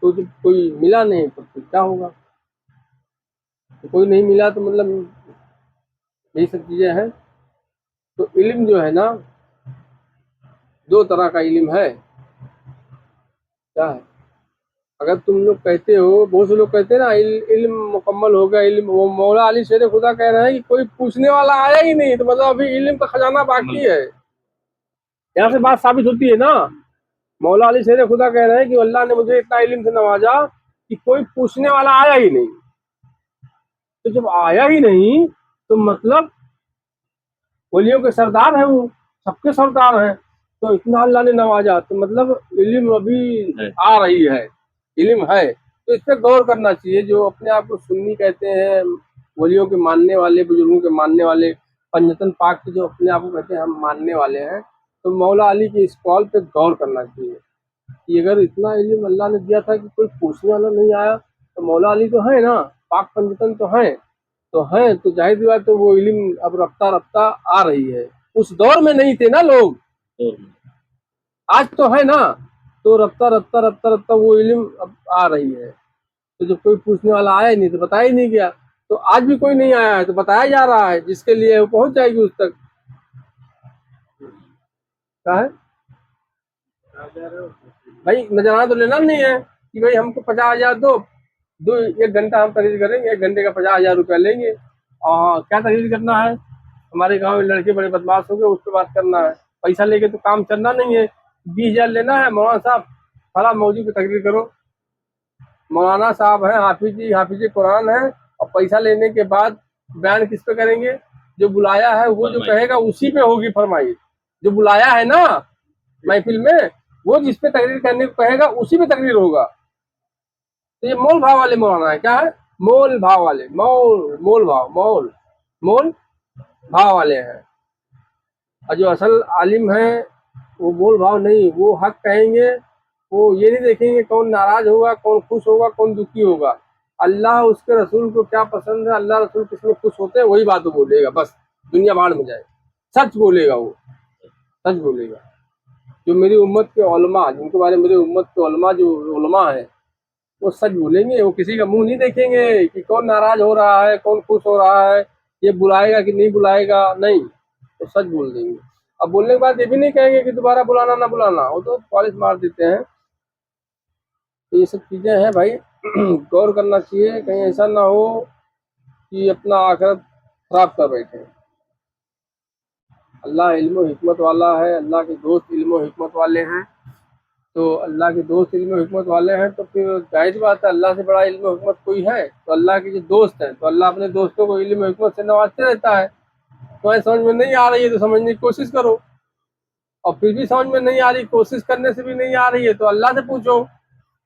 तो जब कोई मिला नहीं तो फिर क्या होगा? तो कोई नहीं मिला तो मतलब यही सब चीजें हैं। तो इल्म जो है ना, दो तरह का इल्म है। क्या है? अगर तुम लोग कहते हो, बहुत से लोग कहते हैं ना इल्म मुकम्मल हो गया, इल्म, वो मौला अली शेर खुदा कह रहे हैं कि कोई पूछने वाला आया ही नहीं, तो मतलब अभी इल्म का खजाना बाकी है। यहाँ से बात साबित होती है ना। मौला अली शेर खुदा कह रहे हैं कि अल्लाह ने मुझे इतना इल्म से नवाजा कि कोई पूछने वाला आया ही नहीं। तो जब आया ही नहीं तो मतलब वलियों के सरदार है वो, सबके सरदार हैं, तो इतना अल्लाह ने नवाजा, तो मतलब इल्म अभी है। आ रही है, इल्म है। तो इस पर गौर करना चाहिए। जो अपने आप को सुन्नी कहते हैं, वलियों के मानने वाले, बुजुर्गों के मानने वाले, पंजतन पाक के जो अपने आप को कहते हैं हम मानने वाले हैं, तो मौला अली की इस कॉल पे गौर करना चाहिए कि अगर इतना इल्म अल्लाह ने दिया था कि कोई पूछने वाला नहीं आया, तो मौला अली तो है ना, पाक पंजतन तो है, तो है, तो जाहिर सी बात, तो वो इल्म अब रफ्ता रफ्ता आ रही है। उस दौर में नहीं थे ना लोग, तो आज तो है ना, तो रफ्ता रफ्ता रफ्ता रफ्ता वो इल्म अब आ रही है। तो जब कोई पूछने वाला आया ही नहीं तो बताया ही नहीं गया, तो आज भी कोई नहीं आया है तो बताया जा रहा है, जिसके लिए वो पहुंच जाएगी उस तक। क्या है भाई, नजराना तो लेना नहीं है कि भाई हमको 50,000 दो, 1 घंटा हम तकरीर करेंगे, 1 घंटे का 50,000 रुपया लेंगे। और क्या तकरीर करना है, हमारे गांव में लड़के बड़े बदमाश हो गए, उस पर बात करना है। पैसा लेके तो काम चलना नहीं है। 20,000 लेना है, मौलाना साहब फला मौजू की तकरीर करो। मौलाना साहब हैं, हाफिज कुरान है, और पैसा लेने के बाद बयान किस पे करेंगे? जो बुलाया है वो जो कहेगा उसी पे होगी फरमाइश। जो बुलाया है ना महफिल में, वो जिस पे तकरीर करने को कहेगा उसी पे तकरीर होगा। तो ये मोल भाव वाले मौलाना है। क्या है? मोल भाव वाले, मोल भाव वाले हैं। और जो असल आलिम है वो मोल भाव नहीं, वो हक कहेंगे। वो ये नहीं देखेंगे कौन नाराज होगा, कौन खुश होगा, कौन दुखी होगा। अल्लाह उसके रसूल को क्या पसंद है, अल्लाह रसूल किसमें खुश होते हैं, वही बात वो बोलेगा, बस दुनिया बाढ़ में जाए। सच बोलेगा वो, सच बोलेगा। जो मेरी उम्मत के उलमा, जिनके बारे में मेरी उम्मत के उलमा, जो उलमा है, वो सच बोलेंगे। वो किसी का मुंह नहीं देखेंगे कि कौन नाराज हो रहा है, कौन खुश हो रहा है, ये बुलाएगा कि नहीं बुलाएगा, नहीं, तो सच बोल देंगे। अब बोलने के बाद ये भी नहीं कहेंगे कि दोबारा बुलाना ना बुलाना, वो तो पॉलिश मार देते हैं। तो ये सब चीजें हैं भाई, गौर करना चाहिए, कहीं ऐसा ना हो कि अपना आखिरत खराब कर बैठे। अल्लाह इल्म हिकमत वाला है, अल्लाह के दोस्त इल्म हिकमत वाले हैं। तो अल्लाह के दोस्त इल्म हिकमत वाले हैं, तो फिर जाहिर बात है अल्लाह से बड़ा इल्म हिकमत कोई है? तो अल्लाह के जो दोस्त हैं, तो अल्लाह अपने दोस्तों को इल्म हिकमत से नवाजते रहता है। तो समझ में नहीं आ रही है तो समझने की कोशिश करो, और फिर भी समझ में नहीं आ रही, कोशिश करने से भी नहीं आ रही है, तो अल्लाह से पूछो।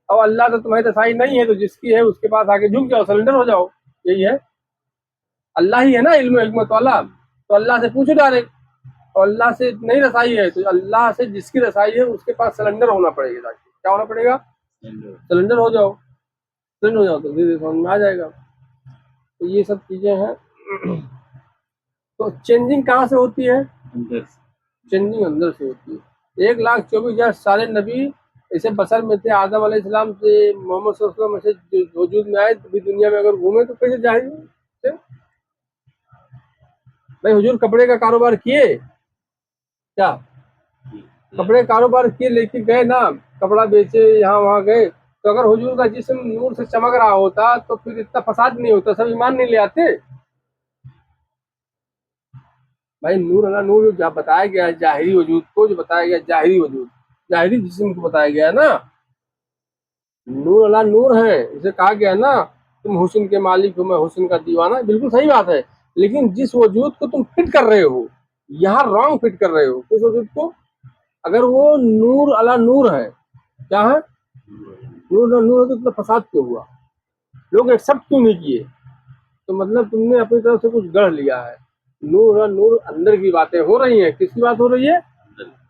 और अल्लाह से तुम्हारी रसाई नहीं है तो जिसकी है उसके पास आके झुक जाओ, सरेंडर हो जाओ, यही है। अल्लाह ही है ना इल्म हिकमत वाला, तो अल्लाह से पूछो डायरेक्ट। और अल्लाह से नहीं रसाई है तो अल्लाह से जिसकी रसाई है उसके पास सरेंडर होना पड़ेगा। जाके क्या होना पड़ेगा? सरेंडर हो जाओ, सरेंडर हो जाओ, तो धीरे धीरे समझ में आ जाएगा। तो ये सब चीजें हैं। तो चेंजिंग कहाँ से होती है? अंदर से। चेंजिंग अंदर से होती है। 1,24,000 सारे नबी ऐसे बसर में थे, आदम अलैहिस्सलाम से मोहम्मद सल्लल्लाहु अलैहि वसल्लम से वजूद में आए, तो भी दुनिया में अगर घूमे तो कैसे जाएंगे? भाई हुजूर कपड़े का कारोबार किए क्या? कपड़े का कारोबार किए, लेके गए ना, कपड़ा बेचे, यहाँ वहाँ गए, तो अगर हुजूर का जिस्म नूर से चमक रहा होता तो फिर इतना फसाद नहीं होता, सब ईमान नहीं ले आते। भाई नूर अला नूर जो बताया गया है, जाहिरी वजूद को जो बताया गया, जाहिरी वजूद, जाहिरी जिस्म को बताया गया है ना, नूर अला नूर है। इसे कहा गया है ना, तुम हुस्न के मालिक हो, मैं हुस्न का दीवाना, बिल्कुल सही बात है। लेकिन जिस वजूद को तुम फिट कर रहे हो, यहाँ रॉन्ग फिट कर रहे हो उस वजूद को। अगर वो नूर अला नूर है, क्या है? नूर अला नूर है, तो इतना फसाद क्यों हुआ? लोग एक्सेप्ट क्यों नहीं किए? तो मतलब तुमने अपनी तरफ से कुछ गढ़ लिया है। नूर अला नूर, अंदर की बातें हो रही हैं। किसकी बात हो रही है?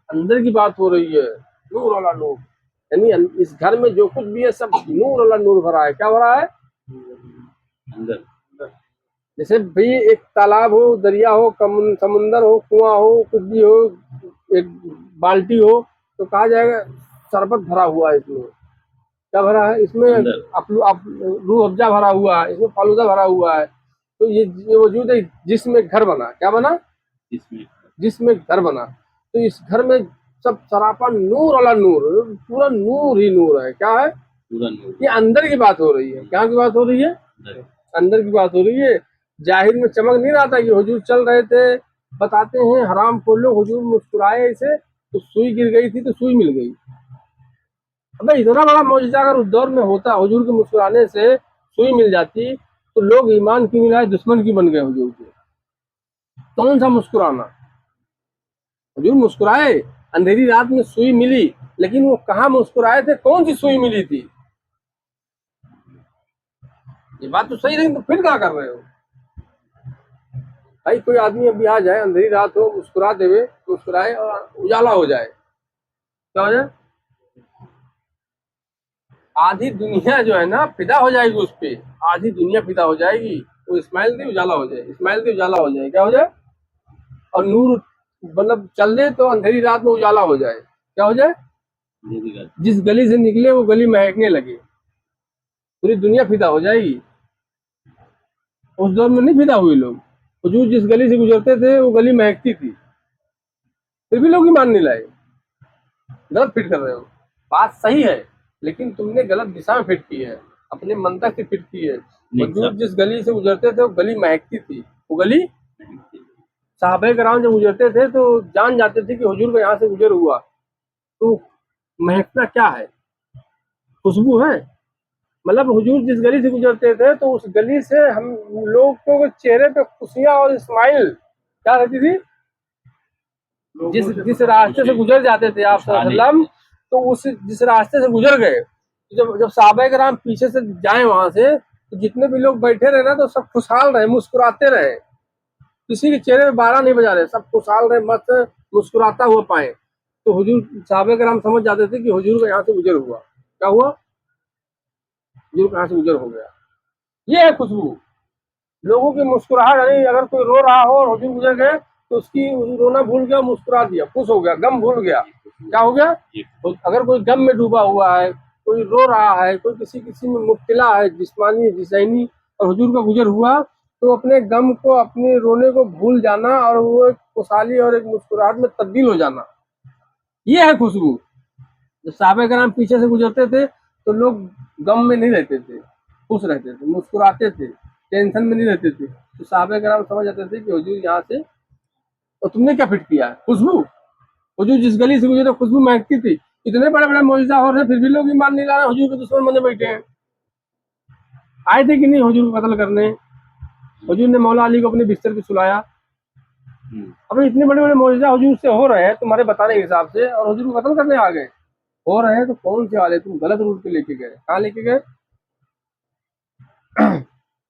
अंदर की बात हो रही है। नूर अला नूर, यानी इस घर में जो कुछ भी है सब नूर अला नूर भरा है। क्या भरा है? अंदर। जैसे भाई एक तालाब हो, दरिया हो, समुंदर हो, कुआं हो, कुछ भी हो, एक बाल्टी हो, तो कहा जाएगा शरबत भरा हुआ है इसमें। क्या भरा है इसमें? अंदर। रूह अफ़ज़ा भरा हुआ है, इसमें फालूदा भरा हुआ है। तो ये वजूद है जिसमें घर बना। क्या बना? इसमें जिसमें घर बना। तो इस घर में सब सरापा नूर अला नूर, पूरा नूर ही नूर है। क्या है? पूरा नूर ये अंदर की बात हो रही है। क्या की बात हो रही है? अंदर। अंदर की बात हो रही है। जाहिर में चमक नहीं रहा था कि हुजूर चल रहे थे, बताते हैं हराम खोल लो, हुजूर मुस्कुराए ऐसे तो सुई गिर गई थी तो सुई मिल गई। अबे इतना बड़ा मौजूदा अगर उस दौर में होता, हुजूर के मुस्कुराने से सुई मिल जाती, तो लोग ईमान की मिलाए दुश्मन की बन गए हुजूर के। कौन सा मुस्कुराना? हुजूर मुस्कुराए, अंधेरी रात में सुई मिली, लेकिन वो कहाँ मुस्कुराए थे, कौन सी सुई मिली थी? ये बात तो सही नहीं, तो फिर क्या कर रहे हो भाई? कोई आदमी अभी आ जाए, अंधेरी रात हो, मुस्कुरा देवे, मुस्कुराए और उजाला हो जाए, क्या हो जाए? आधी दुनिया जो है ना फिदा हो जाएगी उस पे, आधी दुनिया फिदा हो जाएगी। वो इस्माइल दे उजाला हो जाए, इस्माइल दे उजाला हो जाए, क्या हो जाए? और नूर मतलब चल दे तो अंधेरी रात में उजाला हो जाए, क्या हो जाए? अंधेरी रात। जिस गली से निकले वो गली महकने लगे, पूरी दुनिया फिदा हो जाएगी। उस दौर में नहीं फिदा हुए लोग। हुजूर जिस गली से गुजरते थे वो गली महकती थी, फिर भी लोग ईमान नहीं लाए। गलत फिट कर रहे हो। बात सही है, लेकिन तुमने गलत दिशा में फिट की है, अपने मंतक से फिट की है। नहीं हुजूर सब जिस गली से गुजरते थे वो गली महकती थी, वो गली साहबे कराम जब गुजरते थे तो जान जाते थे कि हुजूर का यहाँ से गुजर हुआ। तो महकना क्या है? खुशबू है। मतलब हुजूर जिस गली से गुजरते थे तो उस गली से हम लोग को चेहरे पे खुशियां और स्माइल क्या रहती थी। जिस जिस रास्ते से गुजर जाते थे आप सल्लल्लाहु अलैहि वसल्लम, तो उस जिस रास्ते से गुजर गए, तो जब जब साहबा कराम पीछे से जाए वहां से, तो जितने भी लोग बैठे रहे ना तो सब खुशहाल रहे, मुस्कुराते रहे, किसी के चेहरे में बारह नहीं बजा रहे, सब खुशहाल रहे, मस्त मुस्कुराता हुआ पाए। तो हुजूर साहबा कराम समझ जाते थे कि हुजूर का यहाँ से गुजर हुआ। क्या हुआ? हुजूर का यहाँ से गुजर हो गया। ये है खुशबू। लोगों की मुस्कुराहट, यानी अगर कोई रो रहा हो और हुजूर गुजर गए तो उसकी रोना भूल गया, मुस्कुरा दिया, खुश हो गया, गम भूल गया। क्या हो गया? तो अगर कोई गम में डूबा हुआ है, कोई रो रहा है, कोई किसी किसी में मुब्तला है, जिस्मानी जिसैनी, और हुजूर का गुजर हुआ, तो अपने गम को, अपने रोने को भूल जाना और वो एक खुशहाली और एक मुस्कुराहट में तब्दील हो जाना, ये है खुशबू। जब साहबे कराम पीछे से गुजरते थे तो लोग गम में नहीं रहते थे, खुश रहते थे, मुस्कुराते थे, टेंशन में नहीं रहते थे। तो साहबे कराम समझ जाते थे कि हुजूर यहाँ से। और तुमने क्या फिट किया है? खुशबू। हुजूर जिस गली से गुजरे खुशबू महकती थी। इतने बड़े बड़े मौजूदा हो रहे फिर भी लोग ईमान नहीं ला रहे, हुजूर के दुश्मन बने बैठे हैं। आए थे कि नहीं हुजूर को कत्ल करने? हुजूर ने मौला अली को अपने बिस्तर पे सुलाया। अब इतने बड़े बड़े मौजूदा हुजूर से हो रहे हैं तुम्हारे बताने के हिसाब से, और हुजूर को कत्ल करने आ गए। हो रहे हैं तो कौन से वाले? तुम गलत रूट पे लेके गए। कहाँ लेके गए?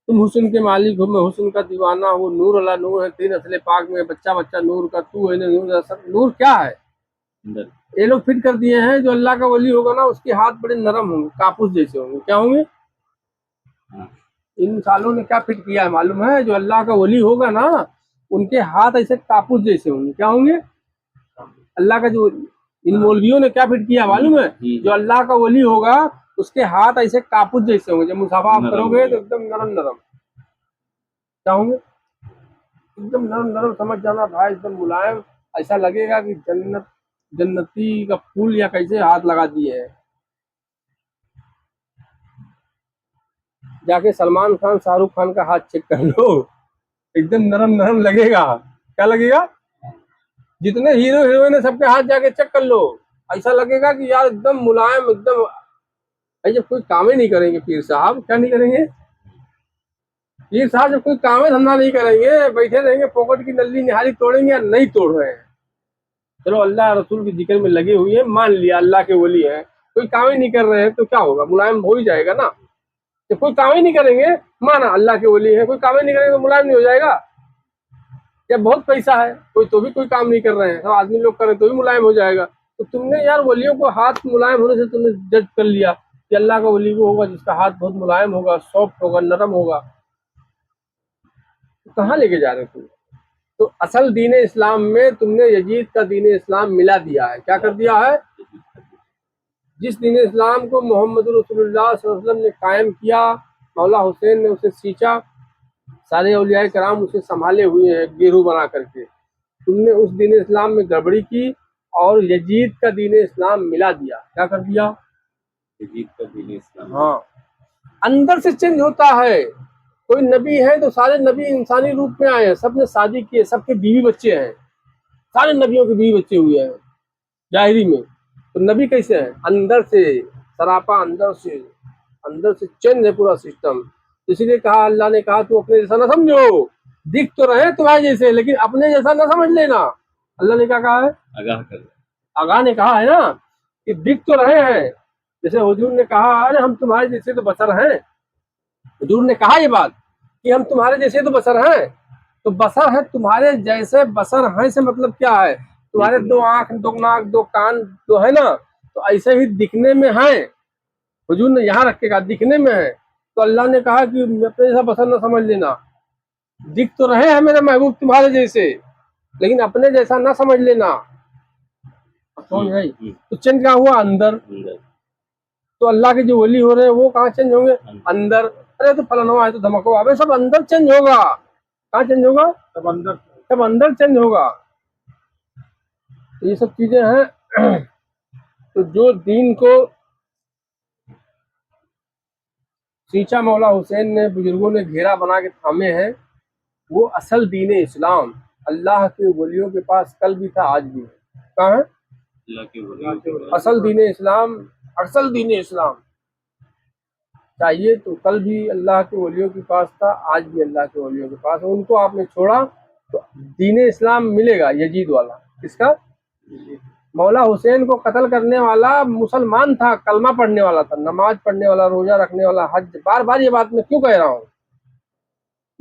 तुम हुस्न के मालिक हो, मैं हुस्न का दीवाना हूँ, नूर अला नूर है, तीन असले पाक में, बच्चा बच्चा नूर का, तू है नूर असर। नूर क्या है? अंदर। ये लोग फिट कर दिए हैं, जो अल्लाह का वली होगा ना उसके हाथ बड़े नरम होंगे, कापूस जैसे होंगे। क्या होंगे? इन सालों ने क्या फिट किया है मालूम है? जो अल्लाह का वली होगा ना उनके हाथ ऐसे कापूस जैसे होंगे। क्या होंगे? अल्लाह का जो, इन मौलवियों ने क्या फिट किया मालूम है? जो अल्लाह का वली होगा उसके हाथ ऐसे कापूस जैसे होंगे, जब मुसाफा आप करोगे तो एकदम नरम नरम। क्या होंगे? एकदम नरम नरम, समझ जाना भाई, एकदम मुलायम। ऐसा लगेगा कि जन्नत, जन्नती का फूल या कैसे हाथ लगा दिए है। जाके सलमान खान शाहरुख खान का हाथ चेक कर लो, एकदम नरम नरम लगेगा। क्या लगेगा? जितने हीरो हीरोइन है सबके हाथ जाके चेक कर लो, ऐसा लगेगा कि यार एकदम मुलायम, एकदम। भाई जब कोई काम ही नहीं करेंगे पीर साहब, क्या नहीं करेंगे? पीर साहब जब कोई काम धंधा नहीं करेंगे, बैठे रहेंगे, पॉकेट की नल्ली निहारी तोड़ेंगे या नहीं तोड़ रहे हैं। चलो अल्लाह रसूल के जिक्र में लगे हुए हैं, मान लिया अल्लाह के वली है, कोई काम ही नहीं कर रहे हैं तो क्या होगा? मुलायम हो ही जाएगा ना। जब कोई काम ही नहीं करेंगे, माना अल्लाह के वली है, कोई काम ही नहीं करेंगे तो मुलायम नहीं हो जाएगा? जब बहुत पैसा है कोई तो भी कोई काम नहीं कर रहे हैं, सब आदमी लोग कर रहे हैं तो भी मुलायम हो जाएगा। तो तुमने यार वलियों को हाथ मुलायम होने से तुमने जज कर लिया कि अल्लाह का वली वो होगा जिसका हाथ बहुत मुलायम होगा, सॉफ्ट होगा, नरम होगा। तो कहाँ लेके जा रहे हो तुम? तो असल दीन इस्लाम में तुमने यजीद का दीन इस्लाम मिला दिया है। क्या कर दिया है? जिस दीन इस्लाम को मोहम्मद रसूलुल्लाह सल्लल्लाहु अलैहि वसल्लम ने कायम किया, मौला हुसैन ने उसे सींचा, सारे औलियाए कराम उसे संभाले हुए हैं गिरोह बना करके। तुमने उस दीन इस्लाम में गड़बड़ी की और यजीद का दीन इस्लाम मिला दिया। क्या कर दिया? यजीद का दीन इस्लाम। हाँ, अंदर से चेंज होता है। कोई नबी है तो सारे नबी इंसानी रूप में आए हैं, सबने शादी की है, सबके बीवी बच्चे हैं, सारे नबियों के बीवी बच्चे हुए हैं जाहिरी में। तो नबी कैसे है? अंदर से सरापा, अंदर से चेंज है पूरा सिस्टम। इसीलिए कहा, अल्लाह ने कहा तू अपने जैसा ना समझो, दिख तो रहे तुम्हारे जैसे लेकिन अपने जैसा ना समझ लेना। अल्लाह ने क्या कहा है? आगाह कर। आगाह ने कहा है ना कि दिख तो रहे हैं। जैसे हुजूर ने कहा, अरे हम तुम्हारे जैसे तो बशर हैं। हुजूर ने कहा ये बात कि हम तुम्हारे जैसे तो बशर हैं। तो बशर है तुम्हारे जैसे, बशर हैं से मतलब क्या है? तुम्हारे दो आंख, दो नाक, दो कान तो है ना, तो ऐसे ही दिखने में है। हुजूर ने यहाँ रखेगा, दिखने में है। तो अल्लाह ने कहा कि अपने जैसा बशर ना समझ लेना, दिख तो रहे हैं मेरे महबूब तुम्हारे जैसे लेकिन अपने जैसा ना समझ लेना। समझ गई? तो चेंज क्या हुआ? अंदर। तो अल्लाह के जो वली हो रहे हैं वो कहाँ चेंज होंगे? अंदर। अरे तो फलाना है तो धमको आवे, सब अंदर चेंज होगा। कहाँ चेंज होगा? सब अंदर चेंज होगा। तो ये सब चीजें हैं। तो जो दीन को सींचा मौला हुसैन ने, बुजुर्गों ने घेरा बना के थामे हैं, वो असल दीन इस्लाम अल्लाह के वलियों के पास कल भी था, आज भी है। कहाँ है? अल्लाह के वलियों के पास। असल दीन इस्लाम, असल दीन इस्लाम चाहिए तो कल भी अल्लाह के वलियों के पास था, आज भी अल्लाह के वलियों के पास है। उनको आपने छोड़ा तो दीन इस्लाम मिलेगा यजीद वाला। किसका? मौला हुसैन को कत्ल करने वाला मुसलमान था, कलमा पढ़ने वाला था, नमाज पढ़ने वाला, रोजा रखने वाला, हज। बार बार ये बात मैं क्यों कह रहा हूँ?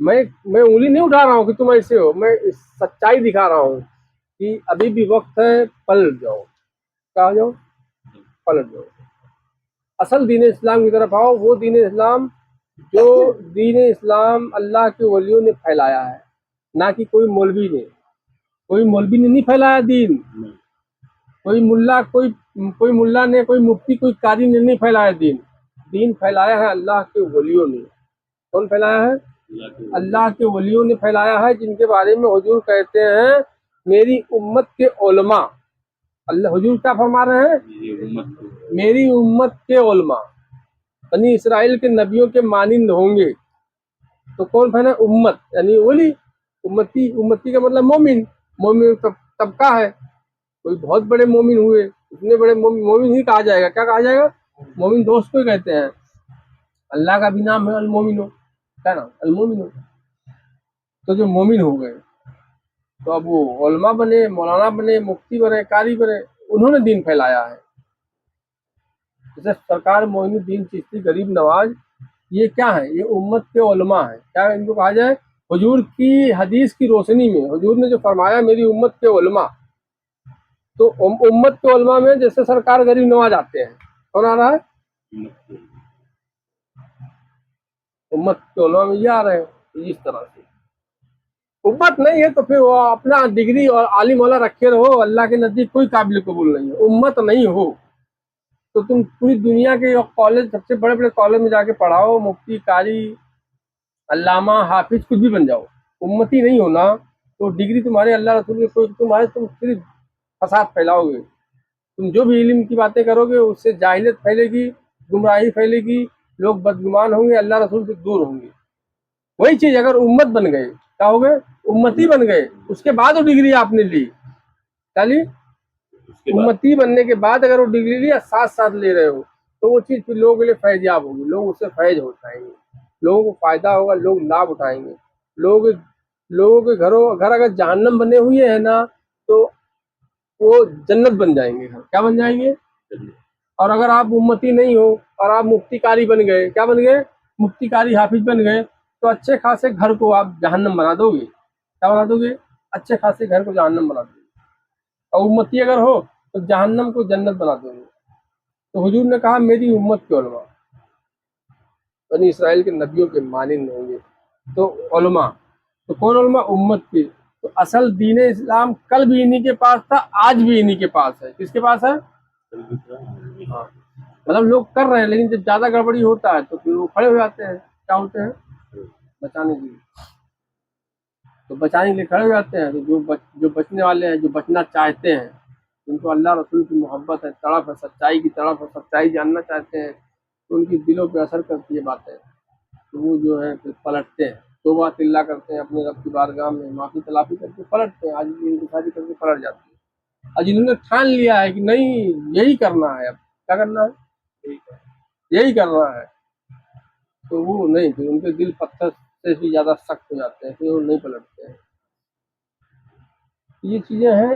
मैं उंगली नहीं उठा रहा हूँ कि तुम ऐसे हो, मैं इस सच्चाई दिखा रहा हूँ कि अभी भी वक्त है, पलट जाओ। क्या हो जाओ? पलट जाओ, असल दीन इस्लाम की तरफ आओ। वो दीन इस्लाम जो दीन इस्लाम अल्लाह के वलियों ने फैलाया है, ना कि कोई मौलवी ने। कोई मौलवी ने नहीं फैलाया दीन, कोई मुल्ला, कोई मुल्ला ने, कोई मुफ्ती, कोई कारी ने नहीं फैलाया दीन। दीन फैलाया है अल्लाह के वलियों ने। कौन फैलाया है? अल्लाह के वलियों ने फैलाया है, जिनके बारे में हुजूर कहते हैं मेरी उम्मत के उलमा। अल्लाह हुजूर क्या फरमा रहे हैं? मेरी उम्मत के उलमा बनी इसराइल के नबियों के मानिंद होंगे। तो कौन फैला? उम्मत यानी वली। उम्मती, उम्मती का मतलब मोमिन। मोमिन तबका है। कोई बहुत बड़े मोमिन हुए, इतने बड़े मोमिन, मोमिन ही कहा जाएगा। क्या कहा जाएगा? मोमिन दोस्त को ही कहते हैं। अल्लाह का भी नाम है अल मोमिनो, क्या नाम? अल मोमिनो। तो जो मोमिन हो गए तो अब वो उलमा बने, मौलाना बने, मुफ्ती बने, कारी बने, उन्होंने दीन फैलाया है। जैसे सरकार मोइनुद्दीन चिश्ती, गरीब नवाज, ये क्या है? ये उम्मत के उलमा है। क्या इनको कहा जाए? हुजूर की हदीस की रोशनी में हुजूर ने जो फरमाया मेरी उम्मत के उलमा, तो उम्मत के उलमा में जैसे सरकार गरीब नवाज आते हैं। कौन आ रहा है? उम्मत के उलमा में ये आ रहे हैं। इस तरह से उम्मत नहीं है तो फिर वो अपना डिग्री और आलिम वाला रखे रहो, अल्लाह के नजदीक कोई काबिल कबूल नहीं है। उम्मत नहीं हो तो तुम पूरी दुनिया के कॉलेज, सबसे बड़े बड़े कॉलेज में जाके पढ़ाओ, मुफ्ती, कारी, अल्लामा, हाफिज, कुछ भी बन जाओ। उम्मती नहीं होना तो डिग्री तुम्हारे अल्लाह रसूल के कोई, तुम्हारे, तुम सिर्फ फसाद फैलाओगे। तुम जो भी इल्म की बातें करोगे उससे जाहिलियत फैलेगी, गुमराही फैलेगी, लोग बदगुमान होंगे, अल्लाह रसूल से दूर होंगे। वही चीज अगर उम्मत बन गए, क्या हो गए? उम्मती बन गए। उसके बाद वो डिग्री आपने ली, क्या ली? उम्मती बनने के बाद अगर वो डिग्री लिया, साथ साथ ले रहे हो, तो वो चीज फिर लोगों के लिए फैज़याब होगी। लोग उससे फैज हो जाएंगे, लोगों को फायदा होगा, लोग लाभ उठाएंगे। लोगों के घर अगर जहन्नम बने हुए हैं ना, तो वो जन्नत बन जाएंगे। घर क्या बन जाएंगे? और अगर आप उम्मती नहीं हो और आप मुफ्ती कारी बन गए, क्या बन गए? मुफ्ती कारी हाफिज बन गए, तो अच्छे खासे घर को आप जहन्नम बना दोगे। क्या बना दोगे? अच्छे खासे घर को जहन्नम बना दोगे। और उम्मती अगर हो तो जहन्नम को जन्नत बना दोगे। तो हुजूर ने कहा मेरी उम्मत के उलमा बनी इसराइल के नबियों के मानिंद होंगे। तो उलमा, तो कौन उलमा? उम्मत की। तो असल दीन इस्लाम कल भी इन्हीं के पास था, आज भी इन्हीं के पास है। किसके पास है? हाँ, मतलब लोग कर रहे हैं, लेकिन जब ज्यादा गड़बड़ी होता है तो फिर वो खड़े हो जाते हैं। क्या होते हैं? बचाने के लिए। तो बचाने के लिए खड़े हो जाते हैं। तो जो बचने वाले हैं, जो बचना चाहते हैं, जिनको अल्लाह रसूल की मोहब्बत है, तड़प है, सच्चाई की तड़प है, सच्चाई जानना चाहते हैं, तो उनकी दिलों पे असर करती है बातें, तो वो जो है फिर पलटते हैं, तौबा तिल्ला करते हैं, अपने रब की बारगाह में माफ़ी तलाफ़ी करके पलटते हैं, आज इंकिसारी करके पलट जाते हैं। और जिन्होंने ठान लिया है कि नहीं यही करना है, अब क्या करना है, यही करना है, तो वो नहीं, फिर उनके दिल पत्थर से भी ज़्यादा सख्त हो जाते हैं, फिर वो नहीं पलटते हैं। ये चीज़ें हैं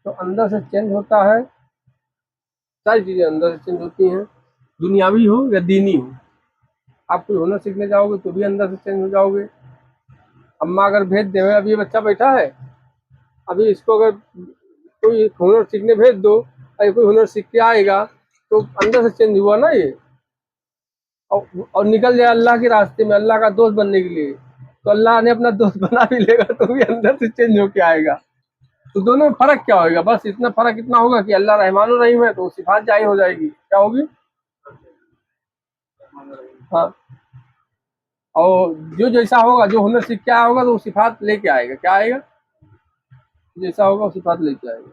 तो अंदर से चेंज होता है, सारी चीज़ें अंदर से चेंज होती हैं, दुनियावी हो या दीनी हो। आप कोई हुनर सीखने जाओगे तो भी अंदर से चेंज हो जाओगे। अम्मा अगर भेज दे, अब ये बच्चा बैठा है, अभी इसको अगर कोई हुनर सीखने भेज दो और ये कोई हुनर सीख के आएगा तो अंदर से चेंज हुआ ना ये, और निकल जाए अल्लाह के रास्ते में, अल्लाह का दोस्त बनने के लिए, तो अल्लाह ने अपना दोस्त बना भी लेगा तो भी अंदर से चेंज होके आएगा। तो दोनों में फर्क क्या होगा, बस इतना फर्क इतना होगा कि अल्लाह रहमान और रहीम है तो सिफात जारी हो जाएगी, क्या होगी, हाँ। और जो जैसा होगा, जो हुनर सीख के आया होगा तो वो सिफात लेके आएगा, क्या आएगा, जैसा होगा वो सिफात लेके आएगा।